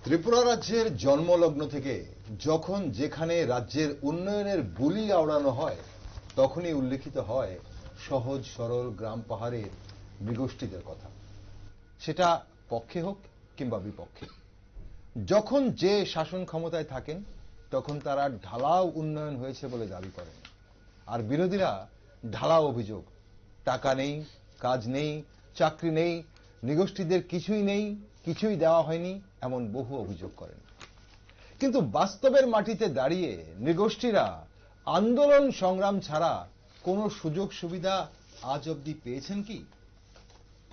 ত্রিপুরা রাজ্যের জন্মলগ্ন থেকে যখন যেখানে রাজ্যের উন্নয়নের বুলি আওড়ানো হয় তখনই উল্লেখিত হয় সহজ সরল গ্রাম পাহাড়ের মৃগোষ্ঠীদের কথা, সেটা পক্ষে হোক কিংবা বিপক্ষে। যখন যে শাসন ক্ষমতায় থাকেন তখন তারা ঢালাও উন্নয়ন হয়েছে বলে দাবি করেন, আর বিরোধীরা ঢালাও অভিযোগ, টাকা নেই, কাজ নেই, চাকরি নেই, নৃগোষ্ঠীদের কিছুই নেই, কিছুই দেওয়া হয়নি, এমন বহু অভিযোগ করেন। কিন্তু বাস্তবের মাটিতে দাঁড়িয়ে নৃগোষ্ঠীরা আন্দোলন সংগ্রাম ছাড়া কোনো সুযোগ সুবিধা আজ অবধি পেয়েছেন কি?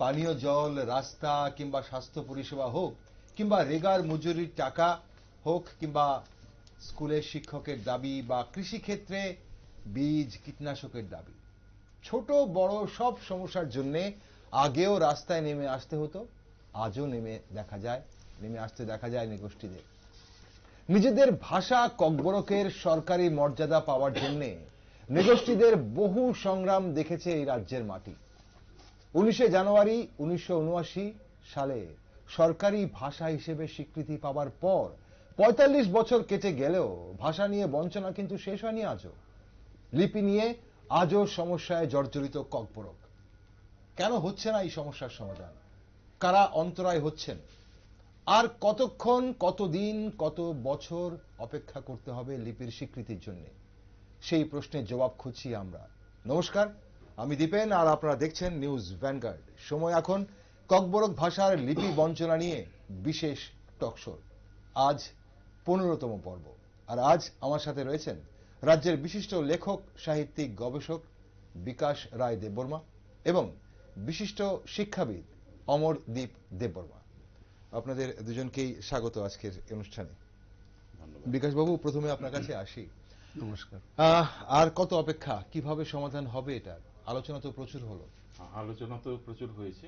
পানীয় জল, রাস্তা কিংবা স্বাস্থ্য পরিষেবা হোক, কিংবা রেগার মজুরির টাকা হোক, কিংবা স্কুলের শিক্ষকের দাবি বা কৃষিক্ষেত্রে বীজ কীটনাশকের দাবি, ছোট বড় সব সমস্যার জন্য আগেও রাস্তায় নেমে আসতে হতো, আজও নেমে আসতে দেখা যায় নৃগোষ্ঠীদের। নিজেদের ভাষা ককবরকের সরকারি মর্যাদা পাওয়ার জন্য নৃগোষ্ঠীদের বহু সংগ্রাম দেখেছে এই রাজ্যের মাটি। 19 জানুয়ারি 1979 সালে সরকারি ভাষা হিসেবে স্বীকৃতি পাওয়ার পর 45 বছর কেটে গেলেও ভাষা নিয়ে বঞ্চনা কিন্তু শেষ হয়নি আজও। লিপি নিয়ে আজও সমস্যায় জর্জরিত ককবরক। কেন হচ্ছে না এই সমস্যার সমাধান? কারা অন্তরায় হচ্ছেন? আর কতক্ষণ, কতদিন, কত বছর অপেক্ষা করতে হবে লিপির স্বীকৃতির জন্য? সেই প্রশ্নের জবাব খুঁজছি আমরা। নমস্কার, আমি দীপেন আর আপনারা দেখছেন নিউজ ভ্যানগার্ড। সময় এখন ককবরক ভাষার লিপি বঞ্চনা নিয়ে বিশেষ টকশো। আজ 15তম পর্ব। আর আজ আমার সাথে রয়েছেন রাজ্যের বিশিষ্ট লেখক, সাহিত্যিক, গবেষক বিকাশ রায় দেববর্মা এবং বিশিষ্ট শিক্ষাবিদ অমরদীপ দেববর্মা। আপনাদের দুজনকেই স্বাগত আজকের অনুষ্ঠানে। বিকাশ বাবু, প্রথমে আপনার কাছে আসি। নমস্কার। আর কত অপেক্ষা? কিভাবে সমাধান হবে এটা? আলোচনা তো প্রচুর হলো। আলোচনা তো প্রচুর হয়েছে।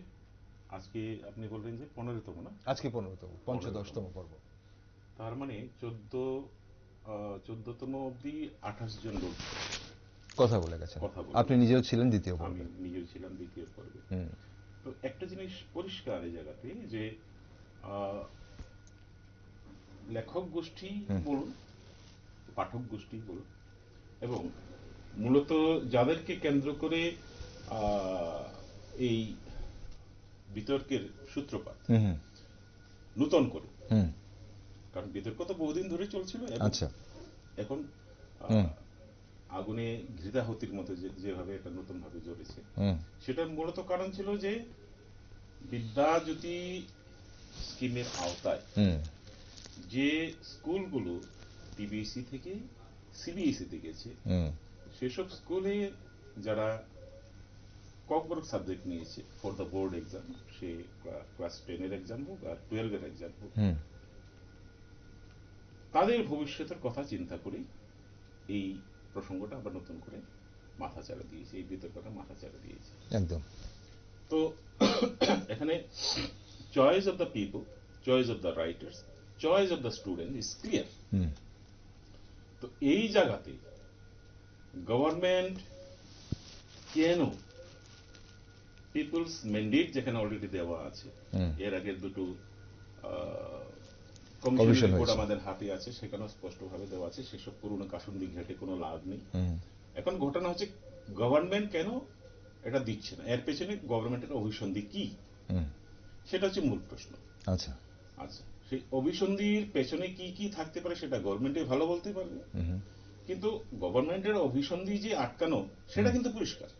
আজকে আপনি বললেন যে 15তম, না? আজকে 15তম, পঞ্চদশতম পর্ব। তার মানে 14তম অবধি 28 জন লোক কথা বলে গেছেন। আপনি নিজেও ছিলেন দ্বিতীয় পর্বে। আমি নিজেও ছিলাম দ্বিতীয় পর্বে। তো একটা জিনিস পরিষ্কার এই জায়গাতে যে লেখক গোষ্ঠী বলুন, পাঠক গোষ্ঠী বলুন, এবং মূলত যাদেরকে কেন্দ্র করে এই বিতর্কের সূত্রপাত নূতন করে, কারণ বিতর্ক তো বহুদিন ধরে চলছিল, এখন আগুনে ঘৃতাহুতির মতো যেভাবে এটা নতুন ভাবে জ্বলেছে, সেটার মূলত কারণ ছিল যে বিদ্যাজ্যোতি স্কিমের আওতায় যে স্কুলগুলো ডিবিএসসি থেকে সিবিএসসি তে গেছে, সেসব স্কুলে যারা ককবরক সাবজেক্ট নিয়েছে ফর দ্য বোর্ড এক্সাম, সে ক্লাস 10-এর এক্সাম হোক আর 12-এর এক্সাম হোক, তাদের ভবিষ্যতের কথা চিন্তা করে এই প্রসঙ্গটা আবার নতুন করে মাথাচাড়া দিয়েছে, এই বিতর্কটা মাথাচাড়া দিয়েছে একদম। তো এখানে choice of the people, choice of the writers, choice of the student is clear. তো এই জায়গাতে গভর্নমেন্ট কেন পিপলস ম্যান্ডেট যেখানে অলরেডি দেওয়া আছে, এর আগের দুটো কমিশন রিপোর্ট আমাদের হাতে আছে, সেখানেও স্পষ্টভাবে দেওয়া আছে সেসব পুরনো কাসুন্দি ঘেটে কোনো লাভ নেই। এখন ঘটনা হচ্ছে গভর্নমেন্ট কেন এটা দিচ্ছে না, এর পেছনে গভর্নমেন্টের অভিসন্ধি কি, সেটা হচ্ছে মূল প্রশ্ন। আচ্ছা আচ্ছা, সেই অভিসন্ধির পেছনে কি কি থাকতে পারে সেটা গভর্নমেন্টে ভালো বলতে পারবে, কিন্তু গভর্নমেন্টের অভিসন্ধি যে আটকানো সেটা কিন্তু পরিষ্কার।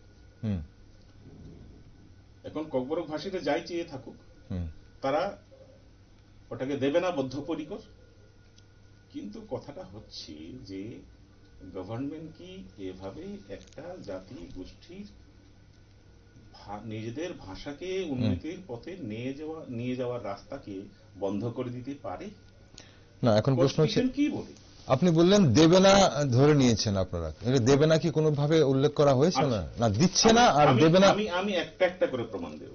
এখন ককবরক ভাষীরা যাই চেয়ে থাকুক, তারা ওটাকে দেবে না বদ্ধপরিকর। কিন্তু কথাটা হচ্ছে যে গভর্নমেন্ট কি এভাবে একটা জাতি গোষ্ঠীর নিজেদের ভাষাকে উন্নতির পথে নিয়ে যাওয়ার রাস্তাকে বন্ধ করে দিতে পারে না? এখন প্রশ্ন হচ্ছে কি বলে, আপনি বললেন দেবে না, ধরে নিয়েছেন আপনারা, দেবে না কি কোনোভাবে উল্লেখ করা হয়েছে? না দিচ্ছে না আর দেবে না। আমি একটা একটা করে প্রমাণ দেব,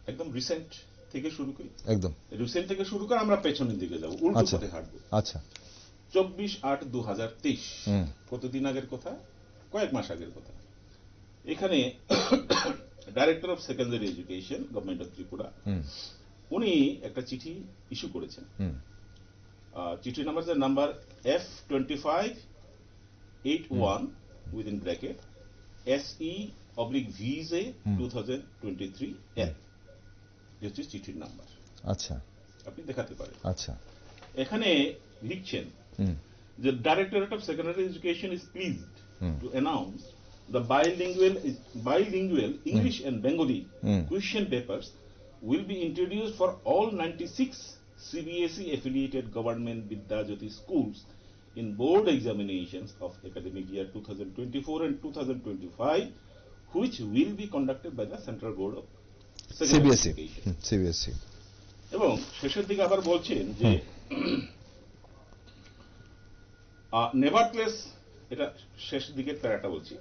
একদম রিসেন্ট থেকে শুরু করি, আমরা পেছনের দিকে যাবো, উল্টো পথে হাঁটবো। আচ্ছা, 24/8/2023, কতদিন আগের কথা, কয়েক মাস আগের কথা। এখানে director of secondary education, government of Tripura, উনি একটা চিঠি ইস্যু করেছেন। চিঠি number F2581 within bracket SE/VJ 2023 F, হচ্ছে চিঠির নাম্বার। আচ্ছা, আপনি দেখাতে পারেন। আচ্ছা, এখানে লিখছেন যে Directorate of Secondary Education is pleased to announce the bilingual English and Bengali question papers will be introduced for all 96 CBSE affiliated government Vidyajyoti schools in board examinations of academic year 2024 and 2025, which will be conducted by the Central Board of Secondary Education. CBSE এবং শেষের দিকে আবার বলছেন যে নেভারথলেস, এটা শেষ দিকের প্যারাটা বলছি,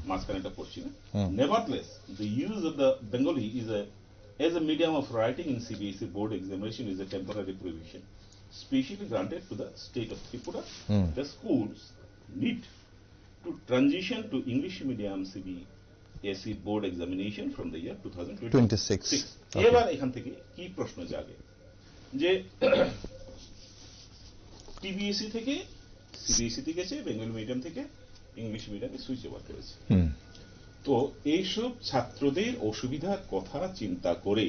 মাঝখানেটা পড়ছি না। নেভারথলেস the use of the Bengali as a medium of writing in CBSE board examination is a temporary provision specially granted to the state of Tripura. The schools need to transition to English medium CBSE board examination from the year 2026. এবার এখান থেকে কি প্রশ্ন জাগে যে টিবিএসই থেকে CBSE গেছে, Bengali medium থেকে ইংলিশ মিডিয়ামে সুইচ ওভার করেছে। তো এইসব ছাত্রদের অসুবিধার কথা চিন্তা করে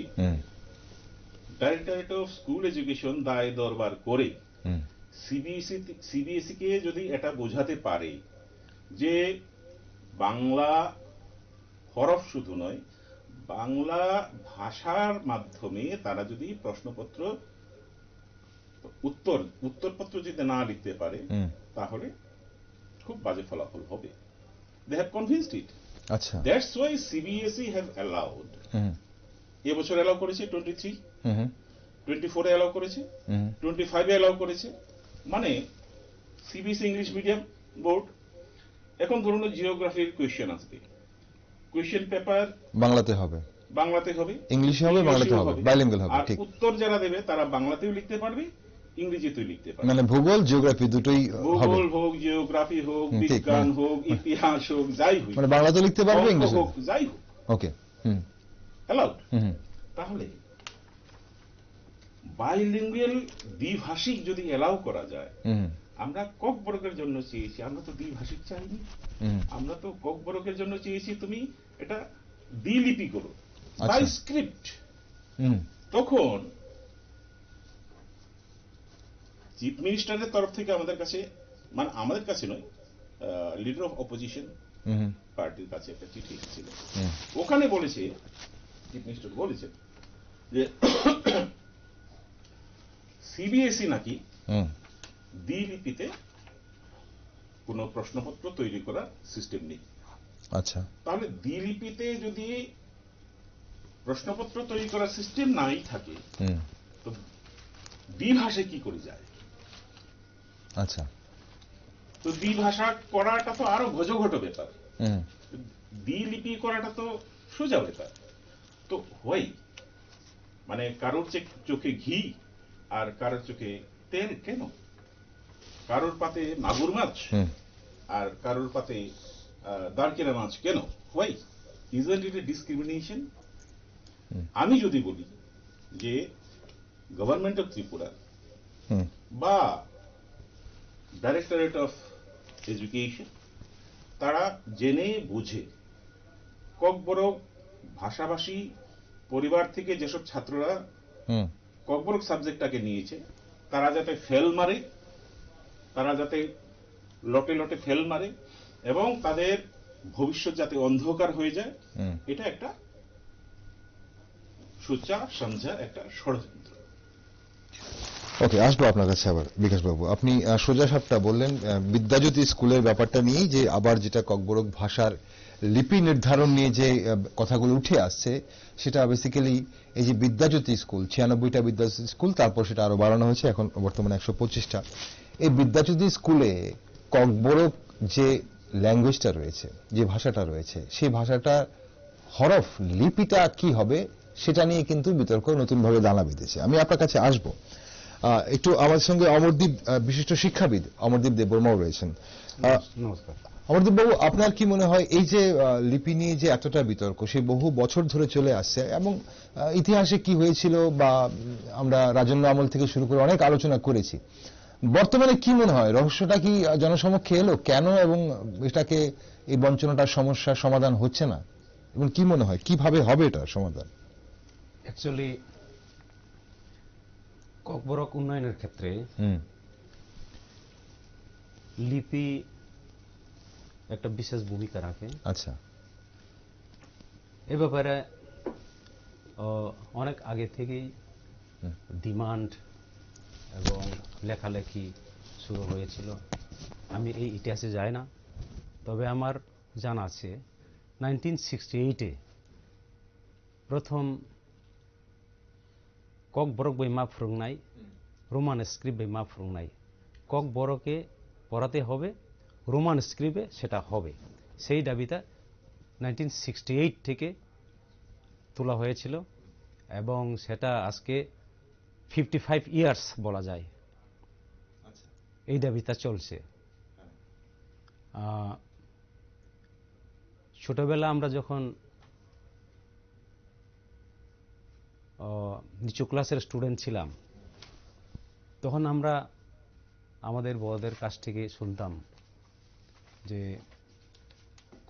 ডাইরেক্টরেট অফ স্কুল এডুকেশন দায় দরবার করে সিবিএসই কে যদি এটা বোঝাতে পারে যে বাংলা হরফ শুধু নয়, বাংলা ভাষার মাধ্যমে তারা যদি প্রশ্নপত্র উত্তরপত্র যদি না লিখতে পারে তাহলে খুব বাজে ফলাফল হবে। They have convinced it. আচ্ছা, That's why CBSE have allowed, এবছর অ্যালাউ করেছে 23, 24 অ্যালাউ করেছে, 25 অ্যালাউ করেছে। মানে সিবিএসই ইংলিশ মিডিয়াম বোর্ড এখন ধরুন জিওগ্রাফির কোয়েশ্চেন আসবে, কোয়েশ্চেন পেপার বাংলাতে হবে, ইংলিশে হবে, বাংলাতে হবে, বাইলিঙ্গুয়াল হবে। ঠিক, উত্তর যারা দেবে তারা বাংলাতেও লিখতে পারবে, ইংরেজিতেও লিখতে পারবে। মানে ভূগোল জিওগ্রাফি দুটোই হবে, ভূগোল হোক, জিওগ্রাফি হোক, বিজ্ঞান হোক, ইতিহাস হোক, যাই হোক, মানে বাংলাতেও লিখতে পারবে, ইংলিশে হোক, যাই হোক, ওকে, অ্যালাউড। তাহলে বাইলিঙ্গুয়াল দ্বিভাষিক যদি অ্যালাউ করা যায়, আমরা ককবরকের জন্য চেয়েছি, আমরা তো দ্বিভাষিক চাইনি, আমরা তো ককবরকের জন্য চেয়েছি তুমি এটা দ্বিলিপি করো, বাই স্ক্রিপ্ট। তখন চিফ মিনিস্টারের তরফ থেকে আমাদের কাছে, মানে আমাদের কাছে নয়, লিডার অফ অপোজিশন পার্টির কাছে একটা চিঠি এসেছিল। ওখানে বলেছে, চিফ মিনিস্টার বলেছেন যে সিবিএসই নাকি দ্বিলিপিতে কোন প্রশ্নপত্র তৈরি করার সিস্টেম নেই। আচ্ছা, তাহলে দ্বিলিপিতে যদি প্রশ্নপত্র তৈরি করার সিস্টেম নাই থাকে তো দ্বিভাষায় কি করে যায়? আচ্ছা, তো দ্বিভাষা করাটা তো আরো ঘোজঘট ব্যাপার, দ্বিলিপি করাটা তো সোজা ব্যাপার। তো হয় মানে কারোর চোখে ঘি আর কারোর চোখে তেল কেন? কারোর পাতে মাগুর মাছ আর কারোর পাতে দারকেলা মাছ কেন? হয় ইজন্ট ইট এ ডিসক্রিমিনেশন? আমি যদি বলি যে গভর্নমেন্ট অফ ত্রিপুরা বা ডাইরেক্টরেট অফ এডুকেশন তারা জেনে বুঝে ককবরক ভাষাভাষী পরিবার থেকে যেসব ছাত্ররা ককবরক সাবজেক্টটাকে নিয়েছে তারা যাতে ফেল মারে, তারা যাতে লটে লটে ফেল মারে এবং তাদের ভবিষ্যৎ যাতে অন্ধকার হয়ে যায়, এটা একটা সোচা সমঝা একটা ষড়যন্ত্র। ওকে, আসবো আপনার কাছে আবার বিকাশ বাবু। আপনি সোজা সাপটা বললেন বিদ্যাজ্যোতি স্কুলের ব্যাপারটা নিয়ে, যে আবার যেটা ককবরক ভাষার লিপি নির্ধারণ নিয়ে যে কথাগুলো উঠে আসছে, সেটা বেসিক্যালি এই যে বিদ্যাজ্যোতি স্কুল 96টা বিদ্যাজ্যোতি স্কুল, তারপর সেটা আরো বাড়ানো হয়েছে, এখন বর্তমানে 125টা। এই বিদ্যাজ্যোতি স্কুলে ককবরক যে ল্যাঙ্গুয়েজটা রয়েছে, যে ভাষাটা রয়েছে, সেই ভাষাটা হরফ লিপিটা কি হবে সেটা নিয়ে কিন্তু বিতর্ক নতুনভাবে দানা বেঁধেছে। আমি আপনার কাছে আসবো। একটু আমাদের সঙ্গে অমরদীপ, বিশিষ্ট শিক্ষাবিদ অমরদীপ দেববর্মাও রয়েছেন। নমস্কার। অমরদীপবাবু, আপনার কি মনে হয় এই যে লিপি নিয়ে যে এতটা বিতর্ক, সে বহু বছর ধরে চলে আসছে, এবং ইতিহাসে কি হয়েছিল বা আমরা রাজন্য আমল থেকে শুরু করে অনেক আলোচনা করেছি, বর্তমানে কি মনে হয় রহস্যটা কি জনসমক্ষে এলো কেন, এবং এটাকে এই বঞ্চনাটার সমস্যার সমাধান হচ্ছে না, এবং কি মনে হয় কিভাবে হবে এটা সমাধান? অ্যাকচুয়ালি ককবরক উন্নয়নের ক্ষেত্রে লিপি একটা বিশেষ ভূমিকা রাখে। আচ্ছা, এ ব্যাপারে অনেক আগে থেকেই ডিমান্ড এবং লেখালেখি শুরু হয়েছিল। আমি এই ইতিহাসে যাই না, তবে আমার জানা আছে 1968-এ প্রথম ককবরক বই মা ফুরুংনাই, রোমান স্ক্রিপ্ট বই মা ফুরুংনাই, ককবরকে পড়াতে হবে, রোমান স্ক্রিপ্টে সেটা হবে, সেই দাবিটা 1968 থেকে তোলা হয়েছিল, এবং সেটা আজকে 55 ইয়ার্স বলা যায় এই দাবিটা চলছে। ছোটবেলা আমরা যখন নিচু ক্লাসের স্টুডেন্ট ছিলাম, তখন আমরা আমাদের বড়দের কাছ থেকে শুনতাম যে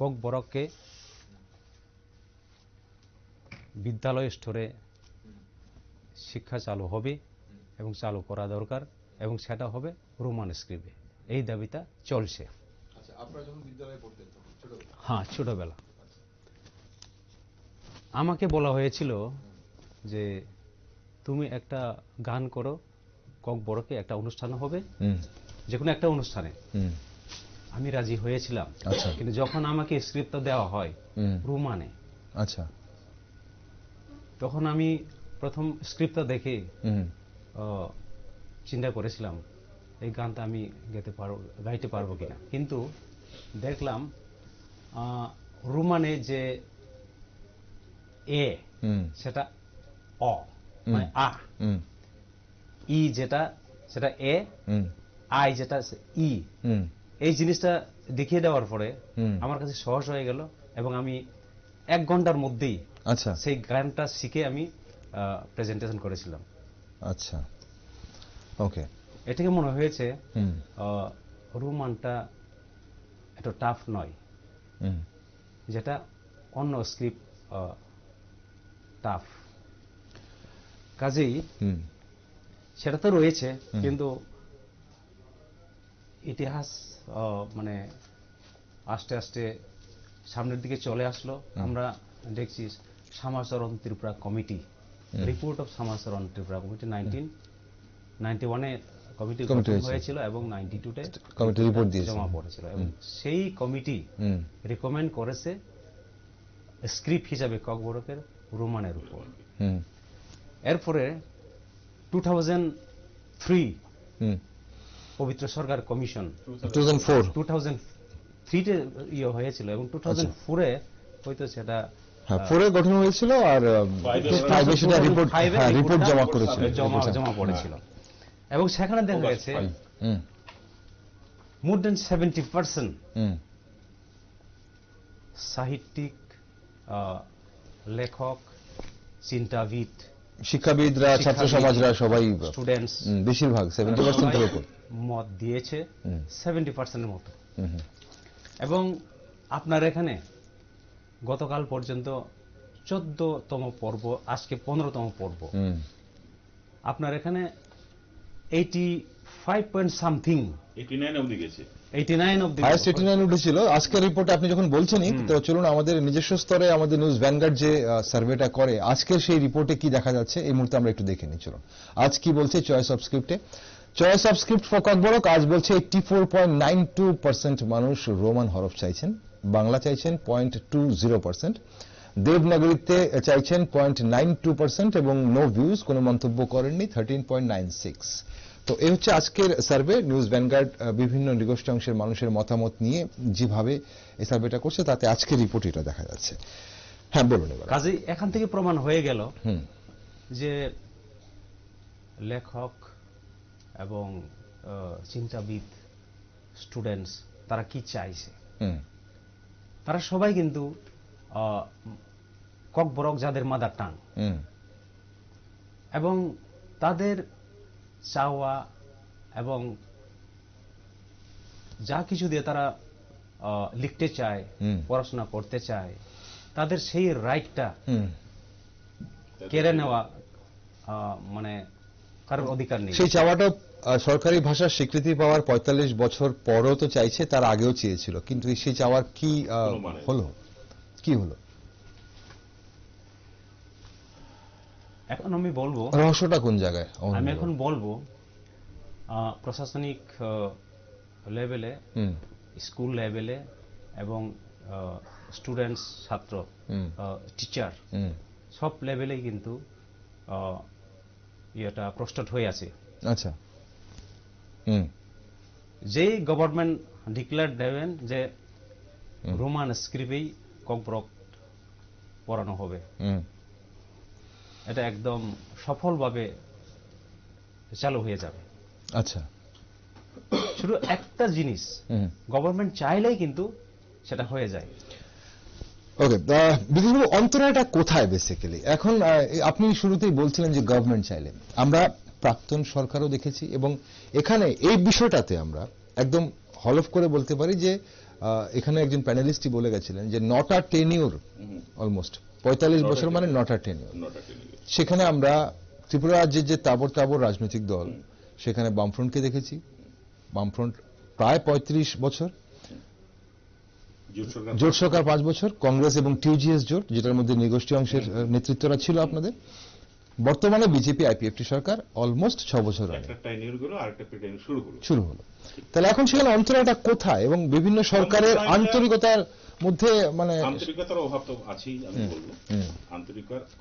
ককবরককে বিদ্যালয় স্তরে শিক্ষা চালু হবে এবং চালু করা দরকার, এবং সেটা হবে রোমান স্ক্রিপ্টে। এই দাবিটা চলছে। হ্যাঁ, ছোটবেলা আমাকে বলা হয়েছিল যে তুমি একটা গান করো, ককবরকে একটা অনুষ্ঠান হবে, যে কোনো একটা অনুষ্ঠানে। আমি রাজি হয়েছিলাম, কিন্তু যখন আমাকে স্ক্রিপ্টটা দেওয়া হয় রোমানে, আচ্ছা, তখন আমি প্রথম স্ক্রিপ্টটা দেখে চিন্তা করেছিলাম এই গানটা আমি গাইতে পারবো কিনা, কিন্তু দেখলাম রোমানে যে এ সেটা অ মানে আ, ই যেটা সেটা এ, আই যেটা ই, এই জিনিসটা দেখিয়ে দেওয়ার পরে আমার কাছে সহজ হয়ে গেল, এবং আমি 1 ঘন্টার মধ্যেই সেই গানটা শিখে আমি প্রেজেন্টেশন করেছিলাম। আচ্ছা, ওকে। এটাকে মনে হয়েছে রোমানটা এত টাফ নয়, যেটা অন্য স্ক্রিপ্ট টাফ। কাজেই সেটা তো রয়েছে, কিন্তু ইতিহাস মানে আস্তে আস্তে সামনের দিকে চলে আসলো। আমরা দেখছি Shyamacharan Tripura committee, report of Shyamacharan Tripura committee 1991-এ কমিটি গঠন হয়েছিল, এবং 92-তে কমিটি রিপোর্ট দিয়েছে, জমা পড়েছিল, এবং সেই কমিটি রিকমেন্ড করেছে স্ক্রিপ্ট হিসাবে ককবরকের রোমানের উপর। এরপরে 2003 পবিত্র সরকার কমিশন 2003-তে ইয়ে হয়েছিল, এবং 2004-এ হয়তো সেটা 4-এ গঠন হয়েছিল, আর 5-এ সেটা রিপোর্ট জমা পড়েছিল, এবং সেখানে দেখা গেছে মোর দেন 70% সাহিত্যিক, লেখক, চিন্তাবিদ, শিক্ষাবিদরা, ছাত্র সমাজরা সবাই, স্টুডেন্টস বেশিরভাগ 70%-এর উপর মত দিয়েছে, 70%-এর মতো। এবং আপনার এখানে গতকাল পর্যন্ত 14তম পর্ব, আজকে 15তম পর্ব, আপনার এখানে 85 পয়েন্ট সামথিং, 89 অবধি গেছে, 89 উঠেছিল আজকের রিপোর্টে। আপনি যখন বলছেনই, তো চলুন আমাদের নিজস্ব স্তরে আমাদের নিউজ ভ্যানগার্ড যে সার্ভেটা করে, আজকের সেই রিপোর্টে কি দেখা যাচ্ছে এই মুহূর্তে আমরা একটু দেখে নিই। চলুন আজ কি বলছে চয়েস অফ স্ক্রিপ্টে। Choice of script for Kokborok আজ বলছে 84.92% মানুষ রোমান হরফ চাইছেন, বাংলা চাইছেন 0.20%, দেবনাগরীতে চাইছেন 0.92%, এবং নো ভিউজ, কোনো মন্তব্য করেননি 13.96। তো এই হচ্ছে আজকের সার্ভে। নিউজ ভ্যানগার্ড বিভিন্ন নিগোষ্ঠী অংশের মানুষের মতামত নিয়ে যেভাবে এই সার্ভেটা করছে, তাতে আজকের রিপোর্ট এটা দেখা যাচ্ছে। হ্যাঁ, বলুন। কাজে এখান থেকে প্রমাণ হয়ে গেল যে লেখক এবং চিন্তাবিদ, স্টুডেন্টস, তারা কি চাইছে। তারা সবাই কিন্তু ককবরক যাদের মাদার টাং, এবং তাদের চাওয়া এবং যা কিছু দিয়ে তারা লিখতে চায়, পড়াশোনা করতে চায়, তাদের সেই রাইটটা কেড়ে নেওয়া মানে কারোর অধিকার নেই। সেই চাওয়াটা সরকারি ভাষার স্বীকৃতি পাওয়ার ৪৫ বছর পরও তো চাইছে, তার আগেও চেয়েছিল, কিন্তু সেই চাওয়ার কি হলো, কি হলো? এখন আমি বলবো রহস্যটা কোন জায়গায়? আমি এখন বলবো প্রশাসনিক লেভেলে, স্কুল লেভেলে এবং স্টুডেন্টস, ছাত্র, টিচার, সব লেভেলেই কিন্তু এটা প্রস্তুত হয়ে আছে। আচ্ছা, যেই গভর্নমেন্ট ডিক্লেয়ার দেবেন যে রোমান স্ক্রিপ্টেই ককবরক পড়ানো হবে, এটা একদম সফলভাবে চালু হয়ে যাবে। আচ্ছা, শুধু একটা জিনিস গভর্নমেন্ট চাইলেই কিন্তু সেটা হয়ে যায়। ওকে, বিকাশবাবু, অন্তরায়টা কোথায় বেসিক্যালি? এখন আপনি শুরুতেই বলছিলেন যে গভর্নমেন্ট চাইলে, আমরা প্রাক্তন সরকারও দেখেছি, এবং এখানে এই বিষয়টাতে আমরা একদম হলফ করে বলতে পারি যে এখানে একজন প্যানেলিস্টই বলে গেছিলেন যে নটা টেনিউর, অলমোস্ট ৪৫ বছর মানে নটা টেনিউর। সেখানে আমরা ত্রিপুরা রাজ্যের যে তাবর তাবর রাজনৈতিক দল, সেখানে বামফ্রন্টকে দেখেছি, বামফ্রন্ট প্রায় ৩৫ বছর, জোট সরকার ৫ বছর, কংগ্রেস এবং টিউজিএস জোট, যেটার মধ্যে নৃগোষ্ঠী অংশের নেতৃত্বরা ছিল আপনাদের, বর্তমানে বিজেপি আইপিএফটি সরকার অলমোস্ট ৬ বছর শুরু হলো। তাহলে এখন সেখানে অন্তরায়টা কোথায়, এবং বিভিন্ন সরকারের আন্তরিকতার মধ্যে, মানে আন্তরিকতার অভাব তো আছেই। আমি বলবো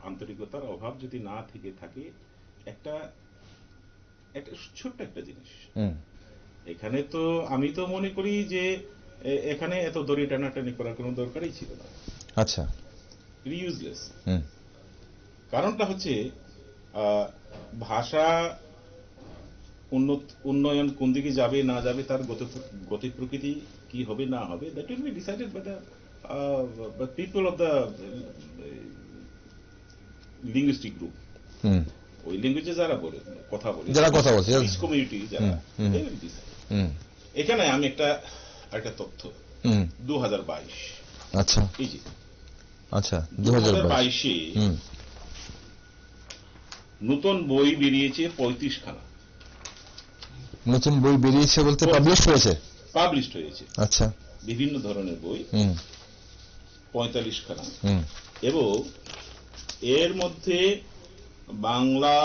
আন্তরিকতার অভাব যদি না থেকে থাকে, একটা ছোট্ট একটা জিনিস এখানে, তো আমি তো মনে করি যে এখানে এত দড়ি টানাটানি করার কোনো দরকারই ছিল না। আচ্ছা, ইউজলেস। কারণটা হচ্ছে ভাষা উন্নয়ন কোন দিকে যাবে না যাবে, তার গতি প্রকৃতি কি হবে না হবে, that will be decided by the people of the linguistic group. ওই ল্যাঙ্গুয়েজে যারা কথা বলছে, কমিউনিটি যারা, এখানে আমি একটা তথ্য, 2022, আচ্ছা, এই যে আচ্ছা 2022-এ নতুন বই বেরিয়েছে 35 খানা। নতুন বই বেরিয়েছে বলতে পাবলিশড হয়েছে? আচ্ছা, বিভিন্ন ধরনের বই 45 খানা, এবং এর মধ্যে বাংলা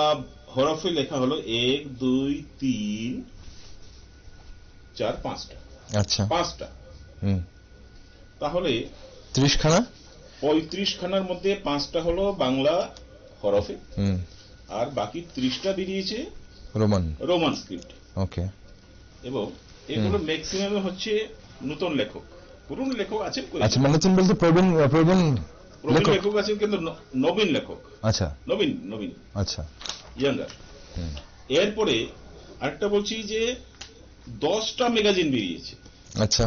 হরফে লেখা হলো 1, 2, 3, 4, 5টা। আচ্ছা, 5টা। তাহলে 30 খানা, 35 খানার মধ্যে 5টা হলো বাংলা হরফে, আর বাকি 30টা বেরিয়েছে রোমান স্ক্রিপ্ট। ওকে, এবং এগুলো ম্যাক্সিমাম হচ্ছে নতুন লেখক, পুরনো লেখক আছেন। আচ্ছা, মানে নতুন বলতে প্রবীণ লেখক আছেন, কিন্তু নবীন লেখক। আচ্ছা, নবীন, আচ্ছা, ইয়াঙ্গার। এরপরে আরেকটা বলছি যে 10টা ম্যাগাজিন বেরিয়েছে। আচ্ছা,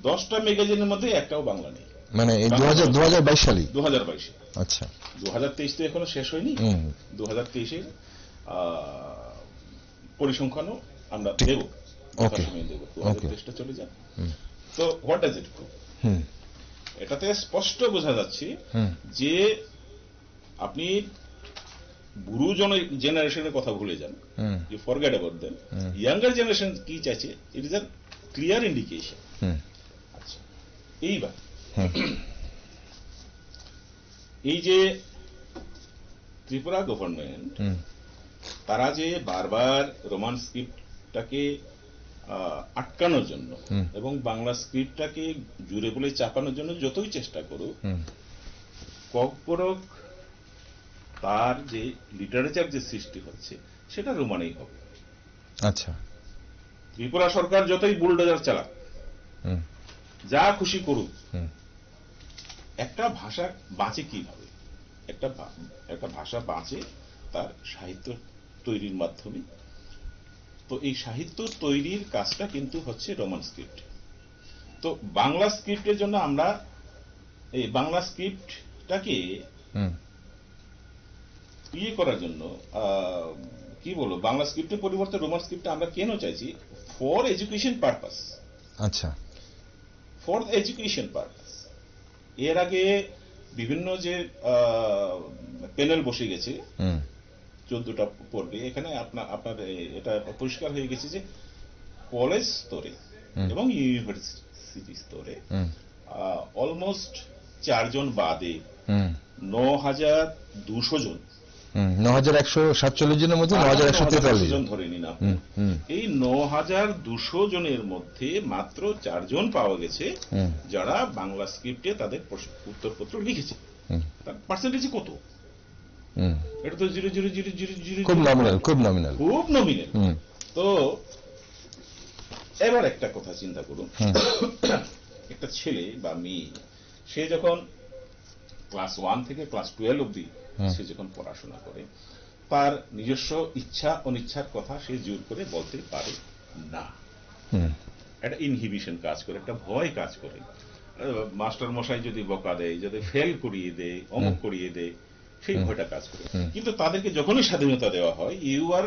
10টা ম্যাগাজিনের মধ্যে একটাও বাংলা নেই, মানে 2022 সালে। 2022-এ। আচ্ছা, 2023 তো এখনো শেষ হয়নি। 2023-এর পরিসংখ্যানও আমরা দেব, সময় দেব। 2023টা চলে যাক। তো হোয়াট ডাজ ইট প্রুভ? এটাতে স্পষ্ট বোঝা যাচ্ছে যে আপনি বুড়ো জেনারেশনের কথা ভুলে যান, you forget about them. Younger generation কি চাইছে, it is a clear indication. আচ্ছা, এইবার এই যে ত্রিপুরা গভর্নমেন্ট, তারা যে বারবার রোমান স্ক্রিপ্টটাকে আটকানোর জন্য এবং বাংলা স্ক্রিপ্টটাকে জুড়ে বলে চাপানোর জন্য যতই চেষ্টা করুক, ককবরক তার যে লিটারেচার যে সৃষ্টি হচ্ছে সেটা রোমানেই হবে। আচ্ছা, ত্রিপুরা সরকার যতই বুলডোজার চালাক, যা খুশি করুক, একটা ভাষা বাঁচে কিভাবে? একটা ভাষা বাঁচে তার সাহিত্য তৈরির মাধ্যমে। তো এই সাহিত্য তৈরির কাজটা কিন্তু হচ্ছে রোমান স্ক্রিপ্ট। তো বাংলা স্ক্রিপ্টের জন্য আমরা এই বাংলা স্ক্রিপ্টটাকে ইয়ে করার জন্য কি বলবো, বাংলা স্ক্রিপ্টের পরিবর্তে রোমান স্ক্রিপ্টটা আমরা কেন চাইছি? For education purpose. আচ্ছা, ফর এডুকেশন পারপাস। এর আগে বিভিন্ন যে প্যানেল বসে গেছে 14টা পর্বে, এখানে আপনার এটা পরিষ্কার হয়ে গেছে যে কলেজ স্তরে এবং ইউনিভার্সিটি স্তরে অলমোস্ট 4 জন বাদে 9,200 জন, 9,147 জনের মধ্যে 9,143 জন ধরে নিন আপনি। এই 9,200 জনের মধ্যে মাত্র 4 জন পাওয়া গেছে যারা বাংলা স্ক্রিপ্টে তাদের উত্তরপত্র লিখেছে। তার পার্সেন্টেজ কত? এটা তো 0.00000, খুব নমিনাল, খুব নমিনাল, খুব নমিনাল। তো এবার একটা কথা চিন্তা করুন, একটা ছেলে বা মেয়ে সে যখন ক্লাস 1 থেকে ক্লাস 12 অবধি সে যখন পড়াশোনা করে, তার নিজস্ব ইচ্ছা অনিচ্ছার কথা সে জোর করে বলতে পারে না। একটা ইনহিবিশন কাজ করে, একটা ভয় কাজ করে। মাস্টার মশাই যদি বকা দেয়, যদি ফেল করিয়ে দেয়, অমুক করিয়ে দেয়, সেই ভয়টা কাজ করে। কিন্তু তাদেরকে যখনই স্বাধীনতা দেওয়া হয়, you are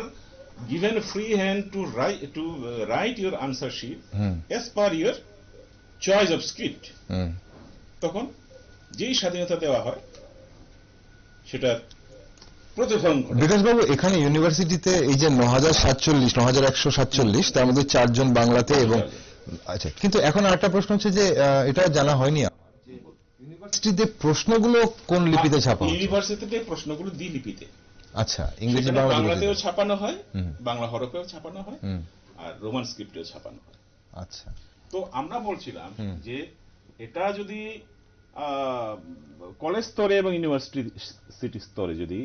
given free hand to write your answer sheet as per your choice of script, তখন যেই স্বাধীনতা দেওয়া হয় সেটা প্রতিফলন ঘটে। বিকাশবাবু, এখানে ইউনিভার্সিটিতে এই যে 9,147, তার মধ্যে 4 জন বাংলাতে এবং আচ্ছা, কিন্তু এখন আরেকটা প্রশ্ন হচ্ছে যে এটা জানা হয়নি, ইউনিভার্সিটিতে প্রশ্নগুলো কোন লিপিতে ছাপা হয়? ইউনিভার্সিটিতে প্রশ্নগুলো দ্বিলিপিতে। আচ্ছা, ইংরেজি বাংলাতেও ছাপানো হয়, বাংলা হরফেও ছাপানো হয়, আর রোমান স্ক্রিপ্টেও ছাপানো হয়। আচ্ছা, তো আমরা বলছিলাম যে এটা যদি কলেজ স্তরে এবং ইউনিভার্সিটি স্তরে যদি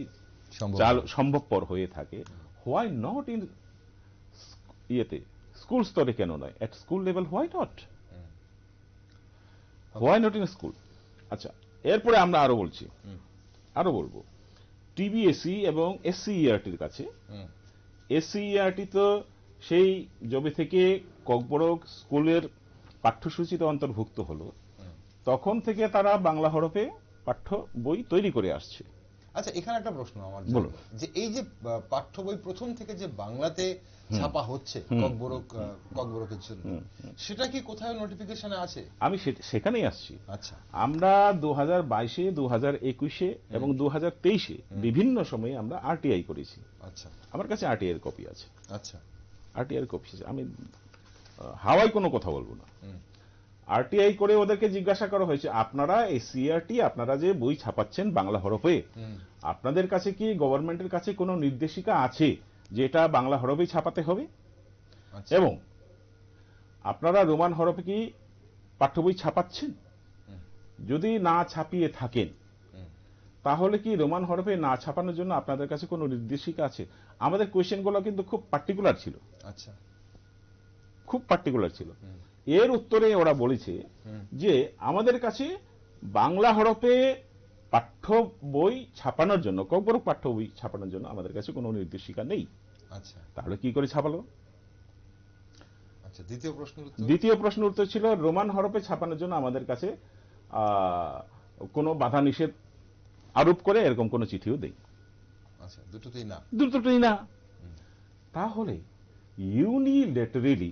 সম্ভবপর হয়ে থাকে, হোয়াই নট ইন ইয়েতে স্কুল স্তরে কেন নয়? At school level why not in school? আচ্ছা, এরপরে আমরা আরো বলবো টিবিএসই এবং এসসিইআরটির কাছে। এসসিইআরটি তো সেই জবে থেকে ককবরক স্কুলের পাঠ্যসূচিতে অন্তর্ভুক্ত হলো, তখন থেকে তারা বাংলা হরফে পাঠ্য বই তৈরি করে আসছে। আচ্ছা, এখানে একটা প্রশ্ন আমার, যে এই যে পাঠ্য বই প্রথম থেকে যে বাংলাতে ছাপা হচ্ছে ককবরকের জন্য, সেটা কি কোথায় নোটিফিকেশনে আছে? আমি সেখানেই আসছি। আচ্ছা, আমরা 2022-এ, 2021-এ এবং 2023-এ বিভিন্ন সময়ে আমরা আরটিআই করেছি। আচ্ছা, আমার কাছে আরটিআই এর কপি আছে। আচ্ছা, আরটিআই এর কপি আছে। আমি হাওয়ায় কোনো কথা বলবো না। আরটিআই করে ওদেরকে জিজ্ঞাসা করা হয়েছে, আপনারা এসসিইআরটি আপনারা যে বই ছাপাচ্ছেন বাংলা হরফে, আপনাদের কাছে কি গভর্নমেন্টের কাছে কোনো নির্দেশিকা আছে যে এটা বাংলা হরফেই ছাপাতে হবে? এবং আপনারা রোমান হরফে কি পাঠ্য বই ছাপাচ্ছেন? যদি না ছাপিয়ে থাকেন, তাহলে কি রোমান হরফে না ছাপানোর জন্য আপনাদের কাছে কোনো নির্দেশিকা আছে? আমাদের কোয়েশ্চেনগুলো কিন্তু খুব পার্টিকুলার ছিল। আচ্ছা, খুব পার্টিকুলার ছিল। এর উত্তরে ওরা বলেছে যে আমাদের কাছে বাংলা হরফে পাঠ্য বই ছাপানোর জন্য, ককবরক পাঠ্য বই ছাপানোর জন্য আমাদের কাছে কোনো নির্দেশিকা নেই। আচ্ছা, তাহলে কি করে ছাপালো? আচ্ছা, দ্বিতীয় প্রশ্ন উত্তর ছিল রোমান হরফে ছাপানোর জন্য আমাদের কাছে কোনো বাধা নিষেধ আরোপ করে এরকম কোনো চিঠিও দেই। আচ্ছা, দুটোতেই না। তাহলে ইউনিলেটারিলি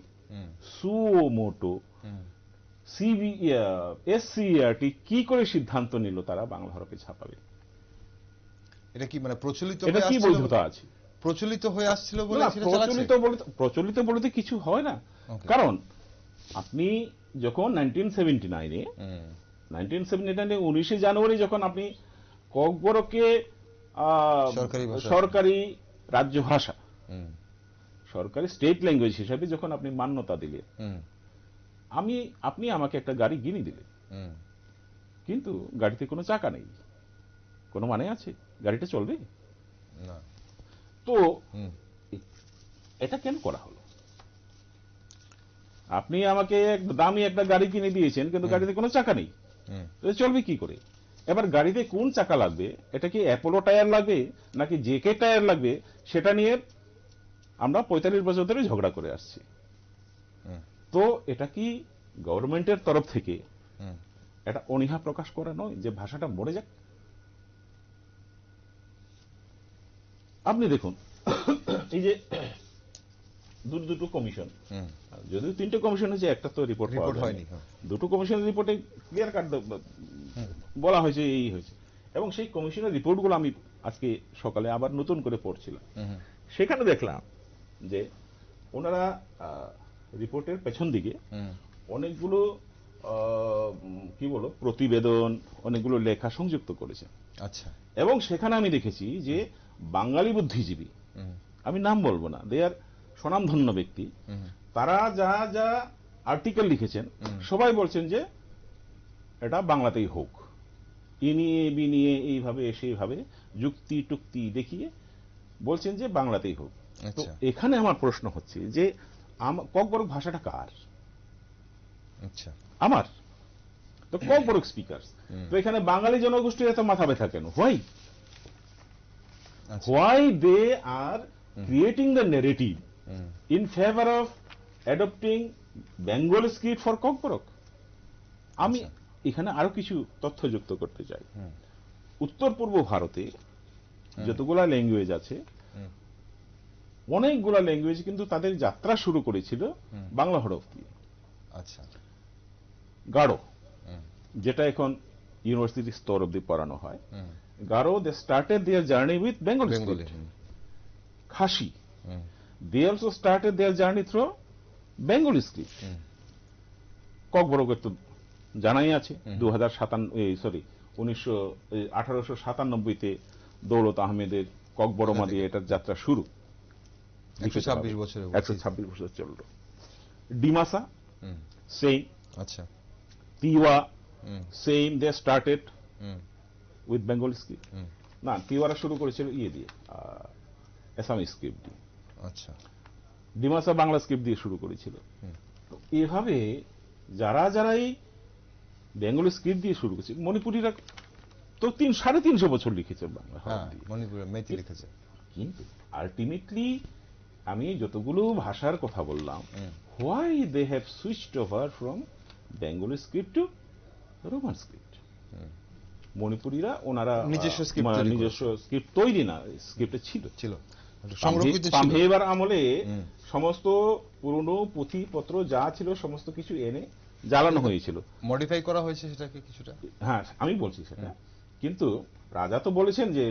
সুমোটো এসসিইআরটি কি করে সিদ্ধান্ত নিল তারা বাংলা হরফে ছাপাবে? এটা কি মানে প্রচলিত বৈধতা আছে? প্রচলিত হয়ে আসছিল বলে প্রচলিত বলতে কিছু হয় না। কারণ আপনি যখন 1979-এ 19 জানুয়ারি যখন আপনি ককবরককে সরকারি রাজ্য ভাষা, সরকারি স্টেট ল্যাঙ্গুয়েজ হিসাবে যখন আপনি মান্যতা দিলেন, আপনি আমাকে একটা গাড়ি কিনে দিলেন, কিন্তু গাড়িতে কোনো চাকা নেই, কোনো মানে আছে? গাড়িটা চলবে না। তো এটা কেন করা হলো? আপনি আমাকে দামি একটা গাড়ি কিনে দিয়েছেন, কিন্তু গাড়িতে কোনো চাকা নেই, চলবে কি করে? এবার গাড়িতে কোন চাকা লাগবে, এটা কি অ্যাপোলো টায়ার লাগবে নাকি জেকে টায়ার লাগবে, সেটা নিয়ে আমরা 45 বছর ধরে ঝগড়া করে আসছি। তো এটা কি গভর্নমেন্টের তরফ থেকে এটা অনীহা প্রকাশ করা নয় যে ভাষাটা মরে যাক। আপনি দেখুন এই যে দুটো কমিশন, যদিও 3টে কমিশন হয়েছে, একটা তো রিপোর্ট হয়নি, 2টো কমিশনের রিপোর্টে ক্লিয়ার কাট বলা হয়েছে এই হয়েছে। এবং সেই কমিশনের রিপোর্টগুলো আমি আজকে সকালে আবার নতুন করে পড়ছিলাম, সেখানে দেখলাম যে ওনারা রিপোর্টের পেছন দিকে অনেকগুলো কি বলো প্রতিবেদন, অনেকগুলো লেখা সংযুক্ত করেছেন। আচ্ছা। এবং সেখানে আমি দেখেছি যে বাঙালি বুদ্ধিজীবী, আমি নাম বলবো না, দে আর স্বনামধন্য ব্যক্তি, তারা যা যা আর্টিকেল লিখেছেন সবাই বলছেন যে এটা বাংলাতেই হোক, ইনিয়ে বিনিয়ে এইভাবে সেইভাবে যুক্তি টুক্তি দেখিয়ে বলছেন যে বাংলাতেই হোক। তো এখানে আমার প্রশ্ন হচ্ছে যে ককবরক ভাষাটা কার? আচ্ছা, আমার তো ককবরক স্পিকার, তো এখানে বাঙালি জনগোষ্ঠীর এত মাথা ব্যথা কেন? Why they are creating the narrative in favor of adopting Bengali script for Kokborok? আমি এখানে আরো কিছু তথ্য যুক্ত করতে চাই। উত্তর পূর্ব ভারতে যতগুলা ল্যাঙ্গুয়েজ আছে, অনেকগুলা ল্যাঙ্গুয়েজ কিন্তু তাদের যাত্রা শুরু করেছিল বাংলা হরফ দিয়ে। আচ্ছা। গারো, যেটা এখন ইউনিভার্সিটি স্তর অব্দি পড়ানো হয়, Garo they started their journey with Bengali script. Khasi, they also started their journey through Bengali script. ককবরকের তো জানাই আছে 1897তে দৌলত আহমেদের ককবরমা দিয়ে এটার যাত্রা শুরু, 126 বছর চলল। ডিমাসা সেম, আচ্ছা। Tiwa same, they started with Bengali script. না, তিওয়ারা শুরু করেছিল ইয়ে দিয়ে, আসামি স্ক্রিপ্ট দিয়ে। আচ্ছা। ডিমাসা বাংলা স্ক্রিপ্ট দিয়ে শুরু করেছিল। তো এভাবে যারা যারাই বেঙ্গলি স্ক্রিপ্ট দিয়ে শুরু করেছে, মণিপুরীরা তো 350 বছর লিখেছে বাংলা, মণিপুরের মেথি লিখেছে। কিন্তু আলটিমেটলি আমি যতগুলো ভাষার কথা বললাম, why they have switched over from Bengali script to Roman script? মণিপুরীরা ওনারা নিজস্ব স্ক্রিপ্ট তৈরি না, স্ক্রিপ্টে ছিল পাম্ভেবার আমলে সমস্ত পুরনো পুঁথিপত্র যা ছিল সমস্ত কিছু এনে জ্বালানো হয়েছিল, মডিফাই করা হয়েছে সেটাকে কিছুটা। হ্যাঁ, আমি বলছি সেটা। কিন্তু রাজা তো বলেছেন যে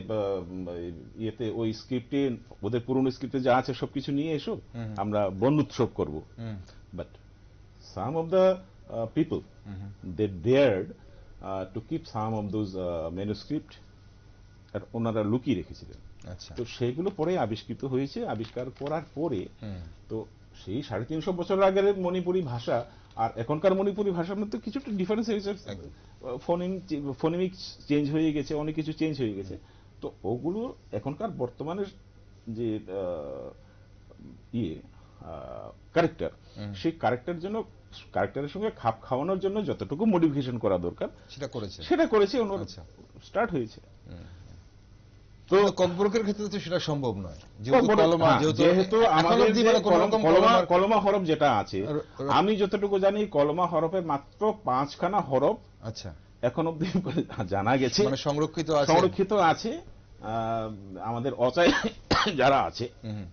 ইয়েতে ওই স্ক্রিপ্টে, ওদের পুরনো স্ক্রিপ্টে যা আছে সবকিছু নিয়ে এসো, আমরা বন্ধুৎসব করব। But some of the people they dared to keep some of those manuscript, আর ওনারা লুকিয়ে রেখেছিলেন। তো সেগুলো পরে আবিষ্কৃত হয়েছে, আবিষ্কার করার পরে তো সেই 350 বছর আগের মণিপুরি ভাষা আর এখনকার মণিপুরি ভাষার মধ্যে কিছুটা ডিফারেন্স হয়েছে, ফোনেমিক চেঞ্জ হয়ে গেছে, অনেক কিছু চেঞ্জ হয়ে গেছে। তো ওগুলো এখনকার বর্তমানের যে ক্যারেক্টার, সেই ক্যারেক্টারের সঙ্গে খাপ খাওয়ানোর জন্য যতটুকু মডিফিকেশন করা দরকার সেটা করেছে, স্টার্ট হয়েছে। তো ককবরকের ক্ষেত্রে তো সেটা সম্ভব নয়, যেহেতু আমাদের কলমা হরফ যেটা আছে, আমি যতটুকু জানি কলমা হরফের মাত্র 5খানা হরফ আচ্ছা এখন অব্দি জানা গেছে, মানে সংরক্ষিত আছে। আমাদের অচায় যারা আছে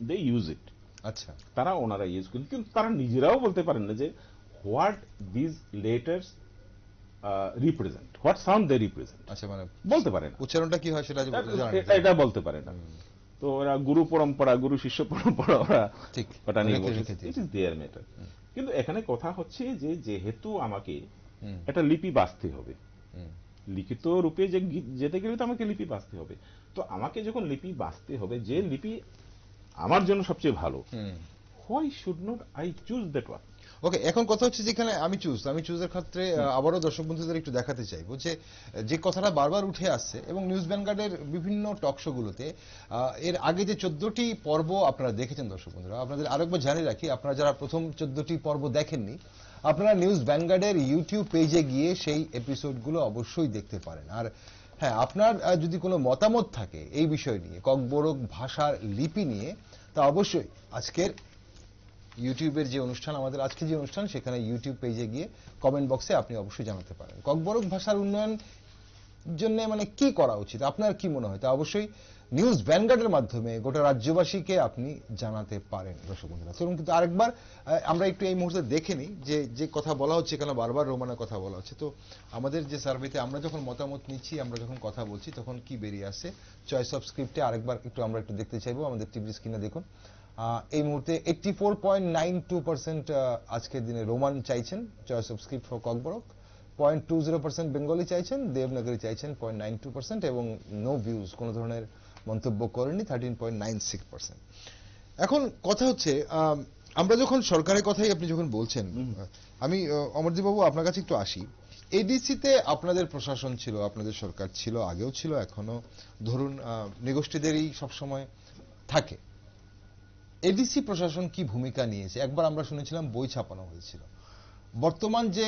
দে ইউজ ইট। আচ্ছা, তারা ওনারা ইউজ করেন, কিন্তু তারা নিজেরাও বলতে পারেন না যে what these letters represent, what sound they represent. আচ্ছা, মানে বলতে পারে না, উচ্চারণটা কি হয় সেটা এটা বলতে পারে না। তো ওরা গুরু পরম্পরা, গুরু শিষ্য পরম্পরা ওরা ঠিক ওটা নিয়ে বলছে, ইট ইজ দেয়ার ম্যাটার। কিন্তু এখানে কথা হচ্ছে যে যেহেতু আমাকে একটা লিপি বাঁচতে হবে, লিখিত রূপে যেতে গেলে তো আমাকে লিপি বাঁচতে হবে। তো আমাকে যখন লিপি বাঁচতে হবে, যে লিপি আমার জন্য সবচেয়ে ভালো, why should not I choose that one? Okay, এখন কথা হচ্ছে যেখানে আমি চুজের ক্ষেত্রে আবারও দর্শক বন্ধুদের একটু দেখাতে চাইবো যে কথাটা বারবার উঠে আসছে এবং নিউজ ভ্যানগার্ডের বিভিন্ন টক শোগুলোতে এর আগে যে 14টি পর্ব আপনারা দেখেছেন দর্শক বন্ধুরা, আপনাদের আরেকবার জানিয়ে রাখি, আপনারা যারা প্রথম 14টি পর্ব দেখেননি, আপনারা নিউজ ভ্যানগার্ডের ইউটিউব পেজে গিয়ে সেই এপিসোডগুলো অবশ্যই দেখতে পারেন। আর হ্যাঁ, আপনার যদি কোনো মতামত থাকে এই বিষয় নিয়ে, ককবরক ভাষার লিপি নিয়ে, তা অবশ্যই আজকের ইউটিউবের যে অনুষ্ঠান, আমাদের আজকে যে অনুষ্ঠান, সেখানে ইউটিউব পেজে গিয়ে কমেন্ট বক্সে আপনি অবশ্যই জানাতে পারেন ককবরক ভাষার উন্নয়ন জন্য মানে কি করা উচিত, আপনার কি মনে হয় তা অবশ্যই নিউজ ভ্যানগার্ডের মাধ্যমে গোটা রাজ্যবাসীকে আপনি জানাতে পারেন। দর্শক বন্ধুরা, চলুন কিন্তু আরেকবার আমরা একটু এই মুহূর্তে দেখে নিই যে কথা বলা হচ্ছে, কেন বারবার রোমানের কথা বলা হচ্ছে। তো আমাদের যে সার্ভেতে আমরা যখন মতামত নিচ্ছি, আমরা যখন কথা বলছি, তখন কি বেরিয়ে আসে চয়েস অফ স্ক্রিপ্টে আরেকবার আমরা একটু দেখতে চাইবো। আমাদের টিভি স্ক্রিনে দেখুন, এই মুহূর্তে 84.92% আজকের দিনে রোমান চাইছেন choice of script for Kokborok, 0.20% Bengali চাইছেন, দেবনাগরী চাইছেন 0.92% এবং নো ভিউজ, কোনো ধরনের মন্তব্য করেনি 13.96%। এখন কথা হচ্ছে, আমরা যখন সরকারের কথাই আপনি যখন বলছেন, আমি অমরদীপ বাবু আপনার কাছে একটু আসি। এডিসিতে আপনাদের প্রশাসন ছিল, আপনাদের সরকার ছিল, আগেও ছিল, এখনো ধরুন নিগোষ্ঠীদেরই সবসময় থাকে। এডিসি প্রশাসন কি ভূমিকা নিয়েছে? একবার আমরা শুনেছিলাম বই ছাপানো হয়েছিল। বর্তমান যে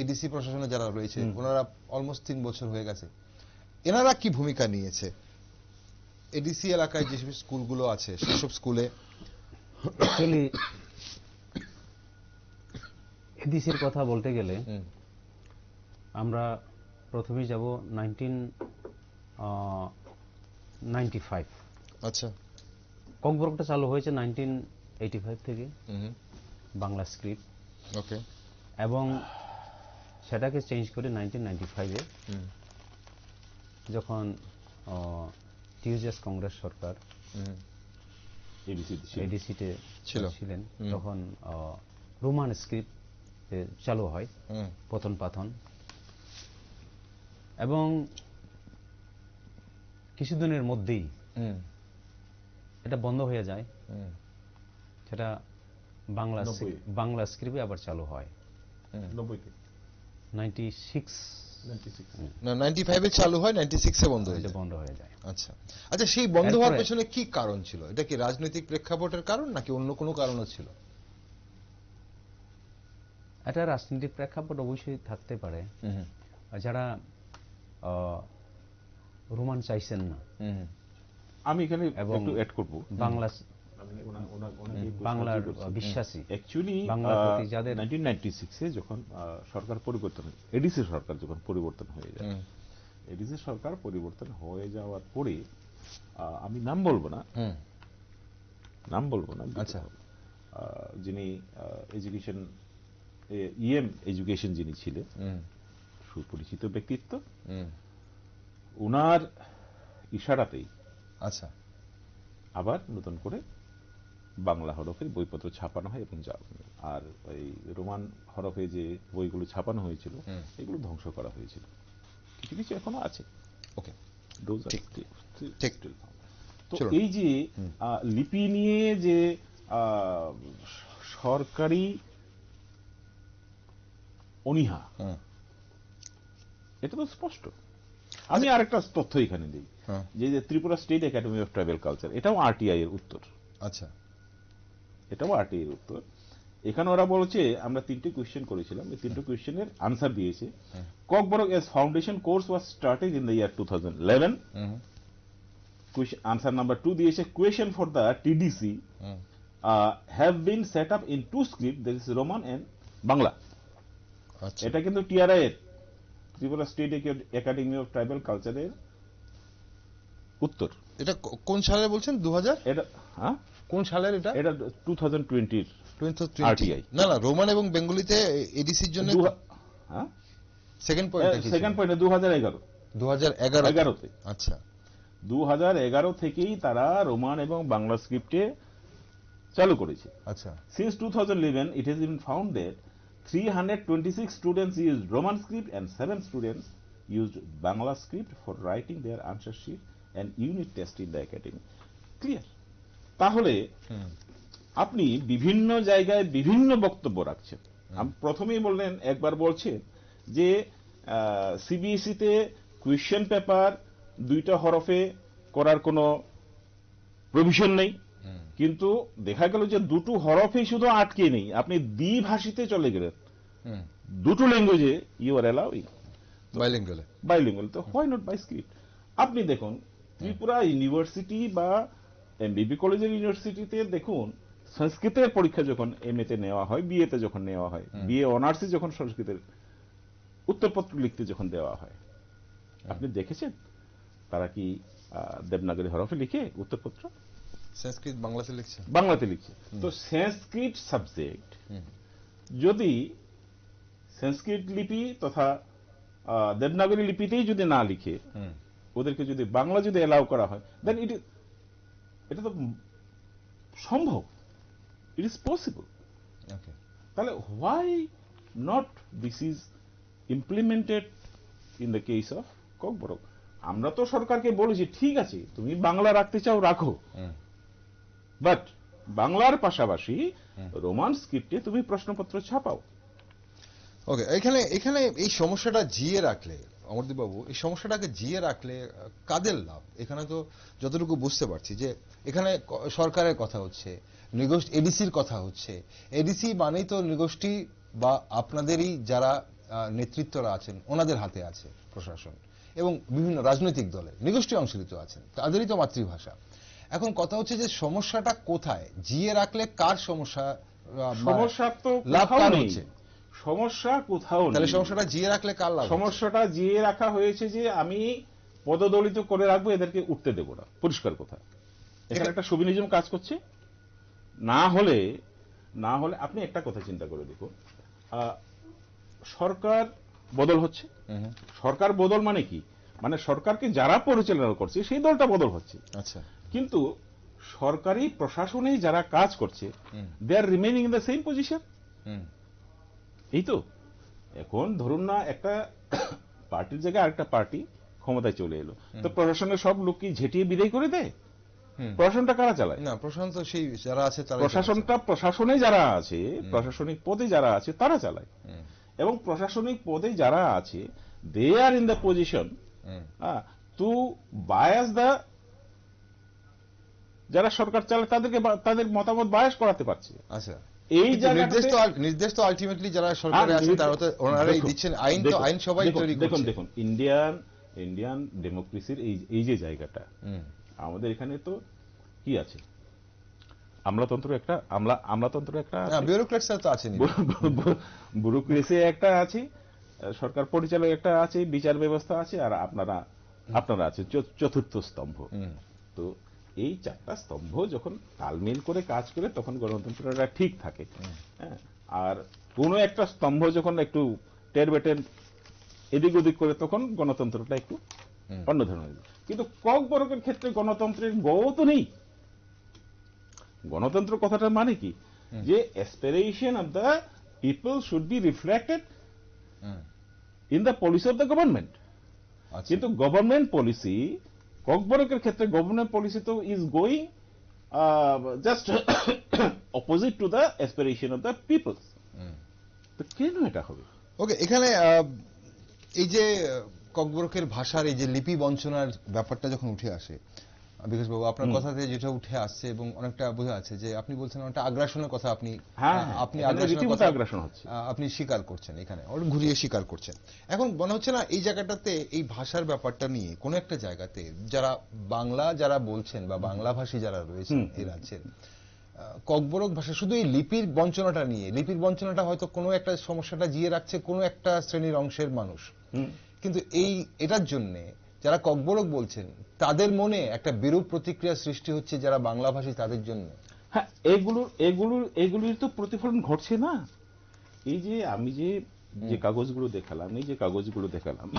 এডিসি প্রশাসনে যারা রয়েছে, ওনারা অলমোস্ট 3 বছর হয়ে গেছে, এনারা কি ভূমিকা নিয়েছে? এডিসি এলাকায় যেসব স্কুলগুলো আছে সেসব স্কুলে অ্যাকচুয়ালি এডিসির কথা বলতে গেলে আমরা প্রথমেই যাব 1995। আচ্ছা, ককবরকটা চালু হয়েছে 1985 থেকে, বাংলা স্ক্রিপ্ট। ওকে। এবং সেটাকে চেঞ্জ করে 1995-এ যখন টিউজিএস কংগ্রেস সরকার এডিসিতে ছিলেন, তখন রোমান স্ক্রিপ্ট চালু হয় পতন পাথন, এবং কিছুদিনের মধ্যেই এটা বন্ধ হয়ে যায়। সেটা বাংলা স্ক্রিপ্টে আবার চালু হয় 95-এ চালু হয়, 96-এ বন্ধ হয়ে যায়। আচ্ছা আচ্ছা, সেই বন্ধ হওয়ার পেছনে কি কারণ ছিল? এটা কি রাজনৈতিক প্রেক্ষাপটের কারণ নাকি অন্য কোনো কারণও ছিল? এটা রাজনৈতিক প্রেক্ষাপট অবশ্যই থাকতে পারে। যারা রোমান চাইছেন না, আমি এখানে একটু অ্যাড করব, বাংলার বিশ্বাসী, অ্যাকচুয়ালি বাংলার প্রতি যাদের 1996-এ যখন সরকার পরিবর্তন, এডিসি সরকার যখন পরিবর্তন হয়ে যায়, এডিসি সরকার পরিবর্তন হয়ে যাওয়ার পরে আমি নাম বলবো না, আচ্ছা, যিনি এডুকেশন এডুকেশন যিনি ছিলেন, সুপরিচিত ব্যক্তিত্ব, ওনার ইশারাতেই আচ্ছা আবার নতুন করে বাংলা হরফের বইপত্র ছাপানো হয় এবং আর ওই রোমান হরফে যে বইগুলো ছাপানো হয়েছিল এগুলো ধ্বংস করা হয়েছিল। কিছু কিছু এখনো আছে। ওকে, তো এই যে লিপি নিয়ে যে সরকারি অনীহা, এটা তো স্পষ্ট। আমি আরেকটা তথ্য এখানে দিই, যে Tripura state academy of tribal culture, এটাও আরটিআই এর উত্তর। আচ্ছা, এটাও আরটিআই এর উত্তর। এখানে ওরা বলছে, আমরা 3টে কোয়েশ্চেন করেছিলাম, এই 3টে কোয়েশ্চেনের আনসার দিয়েছে। Kokborok as foundation course was started in the year 2011। Answer number 2 দিয়েছে, question for the TDC have been set up in 2 script, that is Roman and Bangla. এটা কিন্তু টিআরআই এর, Tripura state academy of tribal কালচারের উত্তর। এটা কোন সালে বলছেন? 2000? এটা কোন সালের? এটা 2020 আরটিআই। না, রোমান এবং বেঙ্গলিতে এডিসির জন্য সেকেন্ড পয়েন্টে 2011-তে। আচ্ছা, 2011 থেকেই তারা রোমান এবং বাংলা স্ক্রিপ্টে চালু করেছে। আচ্ছা, since 2011 it has been found that 326 students used Roman script and 7 students used Bangla script for writing their answer sheet and unit test in the academy. Clear? তাহলে আপনি বিভিন্ন জায়গায় বিভিন্ন বক্তব্য রাখছেন। প্রথমেই বললেন, একবার বলছেন যে সিবিএসইতে কোয়েশ্চেন পেপার 2টা হরফে করার কোনো প্রভিশন নেই, কিন্তু দেখা গেল যে 2টো হরফেই শুধু আটকে নেই, আপনি দ্বিভাষিতে চলে গেলেন, 2টো ল্যাঙ্গুয়েজে ইউ আর অ্যালাউইং বাইলিঙ্গুয়াল। তো হোয়াই নট বাই স্ক্রিপ্ট? আপনি দেখুন ত্রিপুরা ইউনিভার্সিটি বা এমবিবি কলেজের ইউনিভার্সিটিতে দেখুন সংস্কৃতের পরীক্ষা যখন এমএতে নেওয়া হয়, বিএতে যখন নেওয়া হয়, বিএ অনার্সে যখন সংস্কৃতের উত্তরপত্র লিখতে যখন দেওয়া হয়, আপনি দেখেছেন তারা কি দেবনাগরী হরফে লিখে উত্তরপত্র? সংস্কৃত বাংলাতে লিখছে, বাংলাতে লিখছে। তো সংস্কৃত সাবজেক্ট যদি সংস্কৃত লিপি তথা দেবনাগরী লিপিতেই যদি না লিখে ওদেরকে যদি বাংলা যদি এলাও করা হয়, দেন এটা তো সম্ভব, ইট ইজ পসিবল। তাহলে why not this is implemented in the case of Kokborok? আমরা তো সরকারকে বলেছি ঠিক আছে তুমি বাংলা রাখতে চাও রাখো, বাট বাংলার পাশাপাশি রোমান স্ক্রিপ্টে তুমি প্রশ্নপত্র ছাপাও। ওকে, এখানে এই সমস্যাটা জিয়ে রাখলে, অমরদীপ বাবু, এই সমস্যাটাকে জিয়ে রাখলে কাদের লাভ? এখানে তো যতটুকু বুঝতে পারছি যে এখানে সরকারের কথা হচ্ছে, এডিসির কথা হচ্ছে। এডিসি মানেই তো নৃগোষ্ঠী বা আপনাদেরই যারা নেতৃত্বরা আছেন ওনাদের হাতে আছে প্রশাসন, এবং বিভিন্ন রাজনৈতিক দলের নৃগোষ্ঠী অংশীদারিত আছেন, তাদেরই তো মাতৃভাষা। এখন কথা হচ্ছে যে সমস্যাটা কোথায়? জিয়ে রাখলে কার সমস্যা? সমস্যা তো লাভ কোথাও কার নেই, হচ্ছে? সমস্যা কোথাও নেই। তাহলে সমস্যাটা জিয়ে রাখলে কার লাভ? সমস্যাটা জিয়ে রাখা হয়েছে যে আমি পদদলিত করে রাখবো, এদেরকে উঠতে দেবো না, পরিষ্কার কথা। এখানে একটা সুবিনিজম কাজ করছে। না হলে আপনি একটা কথা চিন্তা করে দেখুন, সরকার বদল হচ্ছে। সরকার বদল মানে কি? মানে সরকারকে যারা পরিচালনা করছে সেই দলটা বদল হচ্ছে। আচ্ছা, কিন্তু সরকারি প্রশাসনে যারা কাজ করছে they are remaining in the same position. এই তো এখন ধরুন না, একটা পার্টির জায়গায় আরেকটা পার্টি ক্ষমতায় চলে এলো, তো প্রশাসনের সব লোক কি ঝেঁটিয়ে বিদায় করে দেয়? প্রশাসনটা কারা চালায়? না, প্রশাসন তো সেই যারা আছে তারা, প্রশাসনে যারা আছে, প্রশাসনিক পদে যারা আছে তারা চালায়। এবং প্রশাসনিক পদে যারা আছে they are in the position to bias the, যারা সরকার চালায় তাদেরকে তাদের মতামত বায়াস করাতে পারছে। আচ্ছা, এই নির্দেশ তো আলটিমেটলি যারা সরকারে আছে তারা তো ওনারাই দিচ্ছেন। আইন তো আইন সবাই তৈরি করছে। দেখুন ইন্ডিয়ান ডেমোক্রেসির এই যে জায়গাটা, আমাদের এখানে তো কি আছে, আমলাতন্ত্র একটা বিউরোক্রেটসরা তো আছেন, ব্যুরোক্রেসি একটা আছে, সরকার পরিচালক একটা আছে, বিচার ব্যবস্থা আছে, আর আপনারা আছে চতুর্থ স্তম্ভ। তো এই চারটা স্তম্ভ যখন তালমেল করে কাজ করে তখন গণতন্ত্রটা ঠিক থাকে। আর কোনো একটা স্তম্ভ যখন একটু টের বেটের এদিক ওদিক করে তখন গণতন্ত্রটা একটু অন্য ধরনের। কিন্তু ককবরকের ক্ষেত্রে গণতন্ত্রের গও তো নেই। গণতন্ত্র কথাটার মানে কি? যে aspiration of the people should be reflected in the policy of the government. কিন্তু গভর্নমেন্ট পলিসি, ককবরকের ক্ষেত্রে গভর্নমেন্ট পলিসি তো is going just opposite to the aspiration of the peoples. তো কেন এটা হবে? ওকে, এখানে এই যে ককবরকের ভাষার এই যে লিপি বঞ্চনার ব্যাপারটা যখন উঠে আসে, বিকাশ বাবু আপনার কথাতে যেটা উঠে আসছে এবং অনেকটা বোঝা যাচ্ছে যে আপনি বলছেন অনেকটা আগ্রাসনের কথা, আপনি আপনি স্বীকার করছেন, এখানে ঘুরিয়ে স্বীকার করছেন। এখন মনে হচ্ছে না এই জায়গাটাতে এই ভাষার ব্যাপারটা নিয়ে কোন একটা জায়গাতে যারা বলছেন বা বাংলাভাষী যারা রয়েছেন এই রাজ্যের, ককবরক ভাষা শুধু এই লিপির বঞ্চনাটা হয়তো কোনো একটা সমস্যাটা জিয়ে রাখছে কোনো একটা শ্রেণীর অংশের মানুষ, কিন্তু এটার জন্য যারা ককবরক বলছেন তাদের মনে একটা বিরূপ প্রতিক্রিয়া সৃষ্টি হচ্ছে যারা বাংলাভাষী তাদের জন্য। হ্যাঁ, এগুলির তো প্রতিফলন ঘটছে না। এই যে আমি যে কাগজগুলো দেখালাম,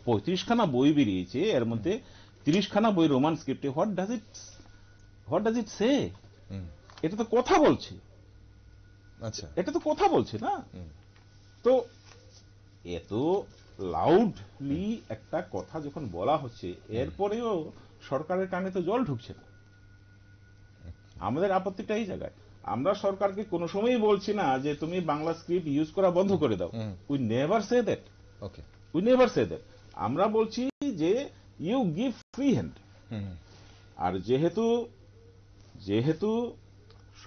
35খানা বই বেরিয়েছে, এর মধ্যে 30খানা বই রোমান স্ক্রিপ্টে। হোয়াট ডাজ ইট সে? এটা তো কথা বলছে। আচ্ছা, এটা তো কথা বলছে না? তো এত লাউডলি একটা কথা যখন বলা হচ্ছে, এরপরেও সরকারের কানে তো জল ঢুকছে না। আমাদের আপত্তিটা এই জায়গায়। আমরা সরকারকে কোনো সময়ই বলছি না যে তুমি বাংলা স্ক্রিপ্ট ইউজ করা বন্ধ করে দাও। We never say that. Okay, we never say that. আমরা বলছি যে ইউ গিভ ফ্রি হ্যান্ড। আর যেহেতু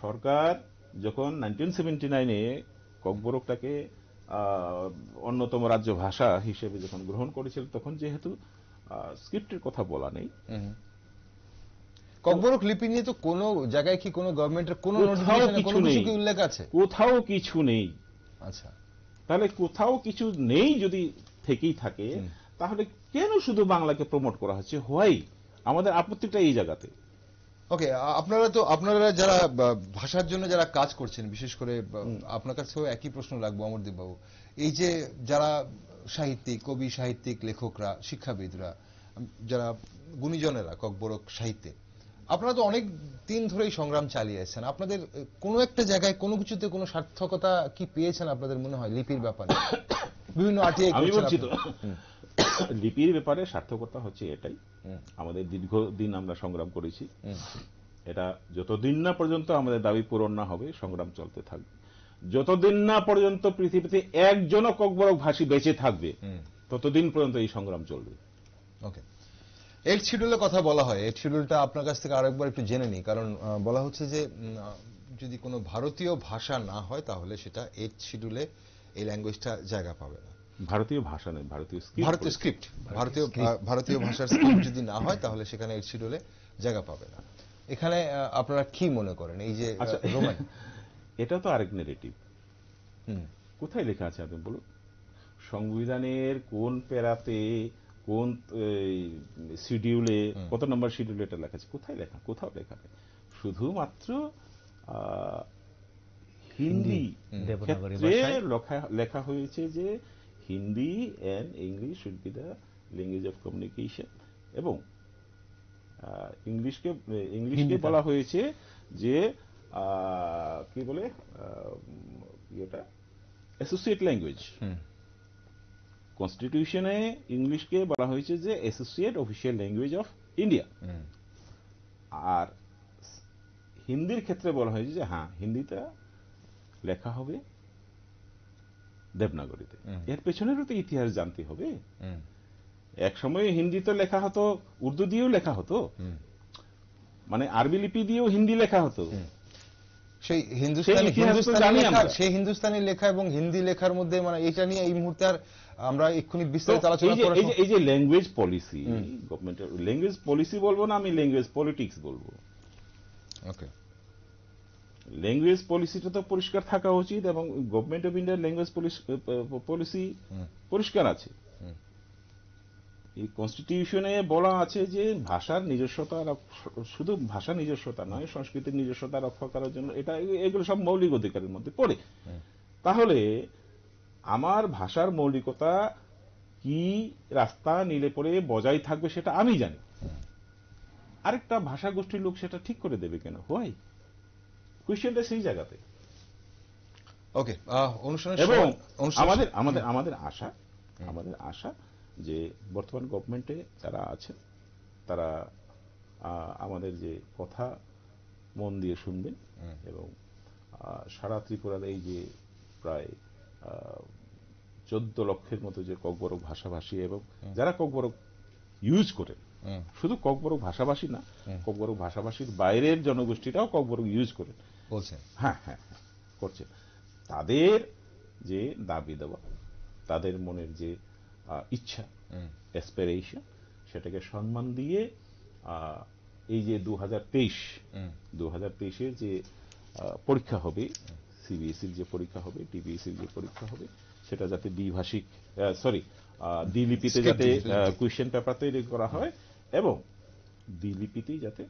সরকার যখন 1979-এ ককবরকটাকে অন্যতম রাজ্য ভাষা হিসেবে যখন গ্রহণ করেছিল, তখন যেহেতু স্ক্রিপ্টের কথা বলা নেই, ককবরক লিপি নিয়ে তো কোনো জায়গায় কি কোনো গভর্নমেন্টের কোনো কোথাও নোটিফিকেশনে কিছু কোনো কিছু নেই। কি উল্লেখ আছে? কোথাও কিছু নেই। আচ্ছা, তাহলে কোথাও কিছু নেই যদি থেকেই থাকে, তাহলে কেন শুধু বাংলাকে প্রমোট করা হচ্ছে? হোয়াই? আমাদের আপত্তিটা এই জায়গাতে। ওকে, আপনারা যারা ভাষার জন্য যারা কাজ করছেন, বিশেষ করে আপনার কাছেও একই প্রশ্ন লাগবে অমরদীপ বাবু। এই যে যারা সাহিত্যিক, কবি সাহিত্যিক, লেখকরা, শিক্ষাবিদরা, যারা গুণীজনেরা ককবরক সাহিত্যে, আপনারা তো অনেক দিন ধরেই সংগ্রাম চালিয়ে আসছেন। আপনাদের কোনো একটা জায়গায় কোনো কিছুতে কোনো সার্থকতা কি পেয়েছেন আপনাদের মনে হয় লিপির ব্যাপারে? বিভিন্ন আরটিআই আমি করছেন বলছি তো, আপনারা। লিপির ব্যাপারে সার্থকতা হচ্ছে এটাই, আমাদের দীর্ঘদিন আমরা সংগ্রাম করেছি। এটা যতদিন না পর্যন্ত আমাদের দাবি পূরণ না হবে, সংগ্রাম চলতে থাকবে। যতদিন না পর্যন্ত পৃথিবীতে একজনও ককবরক ভাষী বেঁচে থাকবে, ততদিন পর্যন্ত এই সংগ্রাম চলবে। ওকে, 8th শিডিউলের কথা বলা হয়। 8th শিডিউলটা আপনার কাছ থেকে আরেকবার একটু জেনে নিই, কারণ বলা হচ্ছে যে যদি কোনো ভারতীয় ভাষা না হয় তাহলে সেটা 8th শিডিউলে এই ল্যাঙ্গুয়েজটা জায়গা পাবে না। ভারতীয় ভাষা নেই, ভারতীয় স্ক্রিপ্ট, ভারতীয় ভাষার স্ক্রিপ্ট যদি না হয় তাহলে সেখানে 8th শিডিউলে জায়গা পাবে না। এখানে আপনারা কি মনে করেন এই যে রোমান? এটা তো আরেক নেগেটিভ। কোথায় লেখা আছে আপনি বলুন? সংবিধানের কোন প্যারাতে, কোন শিডিউলে, কত নম্বর শিডিউলে এটা লেখা আছে? কোথায় লেখা? কোথাও লেখা নেই। শুধুমাত্র হিন্দি ক্ষেত্রে লেখা হয়েছে যে Hindi and English should be the language of communication, এবং ইংলিশকে বলা হয়েছে যে কি বলে এটা অ্যাসোসিয়েট ল্যাঙ্গুয়েজ। কনস্টিটিউশনে ইংলিশকে বলা হয়েছে যে associate official language of India. আর হিন্দির ক্ষেত্রে বলা হয়েছে যে হ্যাঁ, হিন্দিটা লেখা হবে দেবনাগরীতে। এর পেছনেরও তো ইতিহাস জানতে হবে। এক সময় হিন্দি তো লেখা হতো, উর্দু দিয়েও লেখা হতো, মানে আরবি লিপি দিয়েও হিন্দি লেখা হতো। সেই হিন্দুস্তানি লেখা এবং হিন্দি লেখার মধ্যে, মানে এটা নিয়ে এই মুহূর্তে আর আমরা এক্ষুনি বিস্তারিত আলোচনা করব। এই যে ল্যাঙ্গুয়েজ পলিসি, গভর্নমেন্টের ল্যাঙ্গুয়েজ পলিসি বলবো না, আমি ল্যাঙ্গুয়েজ পলিটিক্স বলবো। ওকে, ল্যাঙ্গুয়েজ পলিসিটা তো পরিষ্কার থাকা উচিত, এবং গভর্নমেন্ট অফ ইন্ডিয়ার ল্যাঙ্গুয়েজ পলিসি পরিষ্কার আছে। এই কনস্টিটিউশনে বলা আছে যে ভাষার নিজস্বতা, শুধু ভাষা নিজস্বতা নয়, সংস্কৃতির নিজস্বতা রক্ষা করার জন্য এগুলো সব মৌলিক অধিকারের মধ্যে পড়ে। তাহলে আমার ভাষার মৌলিকতা কি রাস্তা নিলে পরে বজায় থাকবে সেটা আমি জানি, আরেকটা ভাষা গোষ্ঠীর লোক সেটা ঠিক করে দেবে কেন? হোয়াই? কোয়েশ্চেনটা সেই জায়গাতে। ওকে, এবং আমাদের আশা যে বর্তমান গভর্নমেন্টে যারা আছেন তারা আমাদের যে কথা মন দিয়ে শুনবেন, এবং সারা ত্রিপুরার এই যে প্রায় 14 লক্ষের মতো যে ককবরক ভাষাভাষী, এবং যারা ককবরক ইউজ করেন, শুধু ককবরক ভাষাভাষী না, ককবরক ভাষাভাষীর বাইরের জনগোষ্ঠীরাও ককবরক ইউজ করেন বলছেন। হ্যাঁ, করছেন। তাদের যে দাবি দেওয়া, তাদের মনের যে ইচ্ছা, অ্যাসপিরেশন, সেটাকে সম্মান দিয়ে এই যে 2023-এর যে পরীক্ষা হবে, সিবিএসইর যে পরীক্ষা হবে, টিবিএসইর যে পরীক্ষা হবে, সেটা যাতে দ্বিলিপিতে যাতে কোয়েশ্চেন পেপার তৈরি করা হয়, এবং দ্বিলিপিতেই যাতে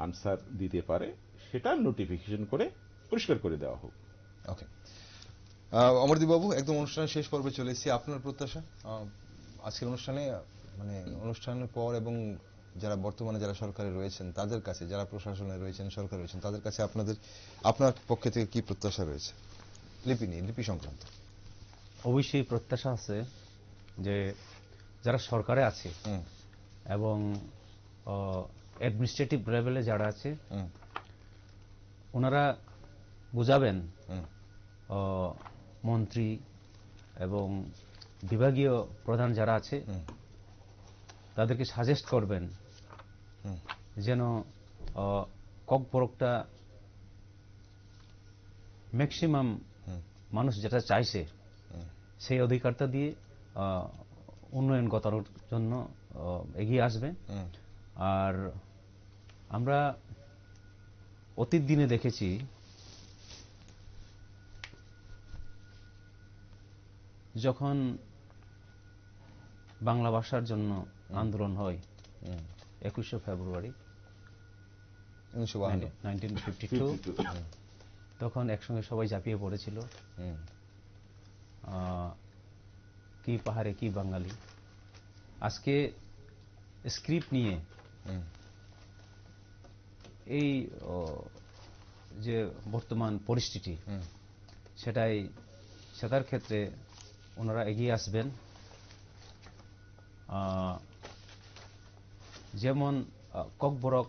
আনসার দিতে পারে, সেটা নোটিফিকেশন করে পরিষ্কার করে দেওয়া হোক। ওকে, অমরদীপ বাবু, একদম অনুষ্ঠানের শেষ পর্বে চলে এসেছি। আপনার প্রত্যাশা আজকের অনুষ্ঠানে, মানে অনুষ্ঠানের পর, এবং যারা বর্তমানে যারা সরকারে রয়েছেন তাদের কাছে, যারা প্রশাসনে রয়েছেন, সরকার রয়েছেন, তাদের কাছে আপনার পক্ষে থেকে কি প্রত্যাশা রয়েছে লিপি সংক্রান্ত? অবশ্যই প্রত্যাশা আছে যে যারা সরকারে আছে এবং অ্যাডমিনিস্ট্রেটিভ লেভেলে যারা আছে, ওনারা বুঝাবেন মন্ত্রী এবং বিভাগীয় প্রধান যারা আছে, তাদেরকে সাজেস্ট করবেন যেন ককবরকটা ম্যাক্সিমাম মানুষ যেটা চাইছে সেই অধিকারটা দিয়ে উন্নয়ন করার জন্য এগিয়ে আসবে। আর আমরা অতীত দিনে দেখেছি যখন বাংলা ভাষার জন্য আন্দোলন হয় 21শে ফেব্রুয়ারি 1952, তখন একসঙ্গে সবাই ঝাঁপিয়ে পড়েছিল কি পাহাড়ে কি বাঙালি। আজকে স্ক্রিপ্ট নিয়ে এই যে বর্তমান পরিস্থিতি সেটার ক্ষেত্রে ওনারা এগিয়ে আসবেন। যেমন ককবরক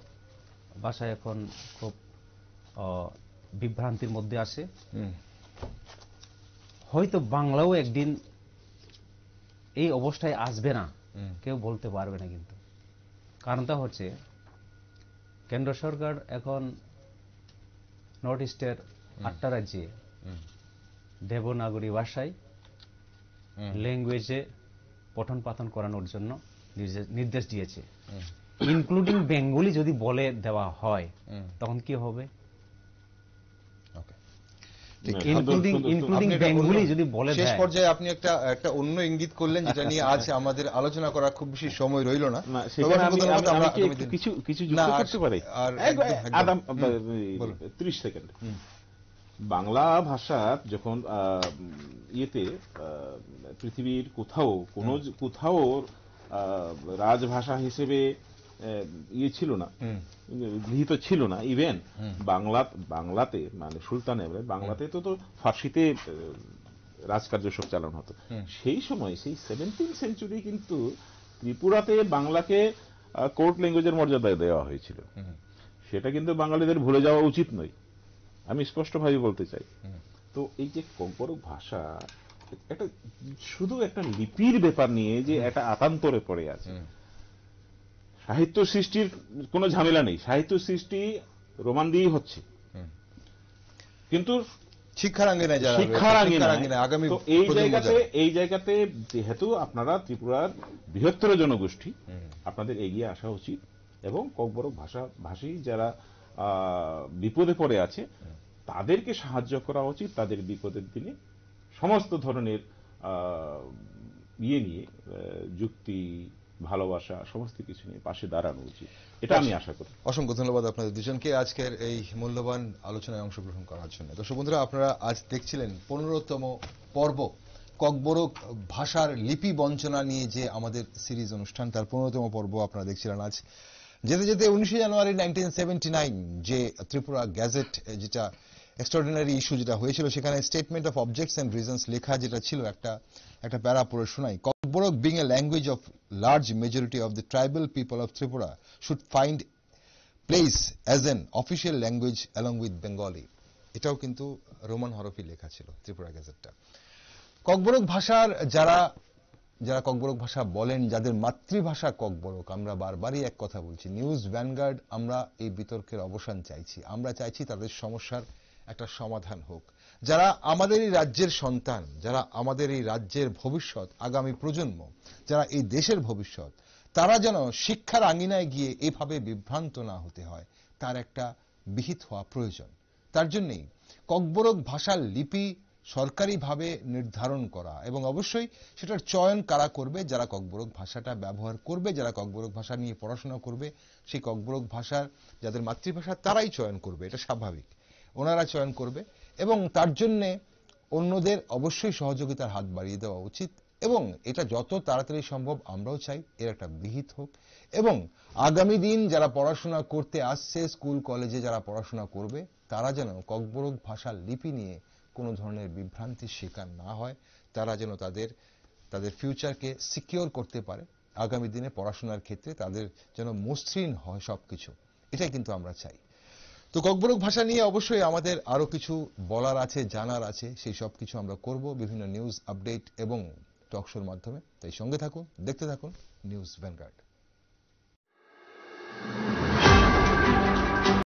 ভাষা এখন খুব বিভ্রান্তির মধ্যে আছে, হয়তো বাংলাও একদিন এই অবস্থায় আসবে না, কেউ বলতে পারবে না। কিন্তু কারণটা হচ্ছে কেন্দ্র সরকার এখন নর্থ ইস্টের 8টা রাজ্যে দেবনাগরী ভাষায় ল্যাঙ্গুয়েজে পঠন পাঠন করানোর জন্য নির্দেশ দিয়েছে। ইনক্লুডিং বেঙ্গলি যদি বলে দেওয়া হয় তখন কি হবে? ইনক্লুডিং বেঙ্গলি যদি বলে দেয়। শেষ পর্যায়ে আপনি একটা অন্য ইঙ্গিত করলেন যেটা নিয়ে আজ আমাদের আলোচনা করার খুব বেশি সময় রইল না। কিছু যুক্ত করতে পারি, 30 সেকেন্ড। বাংলা ভাষা যখন পৃথিবীর কোথাও রাজভাষা হিসেবে ছিল না, গৃহীত ছিল না। ইভেন বাংলাতে মানে সুলতান বাংলাতে তো ফার্সিতে রাজকার্য সব চালানো হতো। সেই সময় সেই 17th সেঞ্চুরি কিন্তু ত্রিপুরাতে বাংলাকে কোর্ট ল্যাঙ্গুয়েজের মর্যাদা দেওয়া হয়েছিল। সেটা কিন্তু বাঙালিদের ভুলে যাওয়া উচিত নয়, আমি স্পষ্টভাবে বলতে চাই। তো এই যে ককবরক ভাষা একটা শুধু একটা লিপির ব্যাপার নিয়ে যে একটা আতান্তরে পড়ে আছে। সাহিত্য সৃষ্টির কোনো ঝামেলা নেই, সাহিত্য সৃষ্টি রোমান দিয়েই হচ্ছে, কিন্তু শিক্ষার আঙ্গিনায় আগামী এই জায়গাতে যেহেতু আপনারা ত্রিপুরার বৃহত্তর জনগোষ্ঠী, আপনাদের এগিয়ে আসা উচিত এবং ককবরক ভাষী যারা বিপদে পড়ে আছে তাদেরকে সাহায্য করা উচিত। তাদের বিপদের দিনে সমস্ত ধরনের নিয়ে যুক্তি, ভালোবাসা, সমস্ত কিছু নিয়ে পাশে দাঁড়ানো উচিত, এটা আমি আশা করি। অসংখ্য ধন্যবাদ আপনাদের দুজনকে আজকের এই মূল্যবান আলোচনায় অংশগ্রহণ করার জন্য। দর্শক বন্ধুরা, আপনারা আজ দেখছিলেন 15তম পর্ব ককবরক ভাষার লিপি বঞ্চনা নিয়ে যে আমাদের সিরিজ অনুষ্ঠান, তার 15তম পর্ব আপনারা দেখছিলেন। আজ যেতে যেতে 19 জানুয়ারি 1979 যে ত্রিপুরা গ্যাজেট, যেটা এক্সট্রাঅর্ডিনারি ইস্যু যেটা হয়েছিল, সেখানে statement of objects and reasons লেখা যেটা ছিল, একটা প্যারা পড়ে শোনাই। Kokborok being a language of large majority of the tribal people of Tripura should find place as an official language along with Bengali. এটাও কিন্তু রোমান হরফে লেখা ছিল ত্রিপুরা গ্যাজেটটা। ককবরক ভাষার যারা ককবরক ভাষা বলেন, যাদের মাতৃভাষা ককবরক, আমরা বারবারই এক কথা বলছি, নিউজ ভ্যানগার্ড আমরা এই বিতর্কের অবসান চাইছি। আমরা চাইছি তাদের সমস্যার একটা সমাধান হোক। যারা আমাদের এই রাজ্যের সন্তান, যারা আমাদের এই রাজ্যের ভবিষ্যৎ, আগামী প্রজন্ম, যারা এই দেশের ভবিষ্যৎ, তারা যেন শিক্ষার আঙিনায় গিয়ে এভাবে বিভ্রান্ত না হতে হয়, তার একটা বিহিত হওয়া প্রয়োজন। তার জন্যই ককবরক ভাষার লিপি সরকারিভাবে নির্ধারণ করা, এবং অবশ্যই সেটার চয়ন কারা করবে, যারা ককবরক ভাষাটা ব্যবহার করবে, যারা ককবরক ভাষা নিয়ে পড়াশোনা করবে, সেই ককবরক ভাষার যাদের মাতৃভাষা তারাই চয়ন করবে, এটা স্বাভাবিক, ওনারা চয়ন করবে। এবং তার জন্যে অন্যদের অবশ্যই সহযোগিতার হাত বাড়িয়ে দেওয়া উচিত, এবং এটা যত তাড়াতাড়ি সম্ভব আমরাও চাই এর একটা বিহিত হোক। এবং আগামী দিন যারা পড়াশোনা করতে আসছে, স্কুল কলেজে যারা পড়াশোনা করবে, তারা যেন ককবরক ভাষার লিপি নিয়ে কোনো ধরনের বিভ্রান্তির শিকার না হয়, তারা যেন তাদের ফিউচারকে সিকিউর করতে পারে, আগামী দিনে পড়াশোনার ক্ষেত্রে তাদের যেন মসৃণ হয় সবকিছু, এটাই কিন্তু আমরা চাই। তো ককবরক ভাষা নিয়ে অবশ্যই আমাদের আরো কিছু বলার আছে, জানার আছে, সেই সব কিছু আমরা করব বিভিন্ন নিউজ আপডেট এবং টকশোর মাধ্যমে। তাই সঙ্গে থাকুন, দেখতে থাকুন নিউজ ভ্যানগার্ড।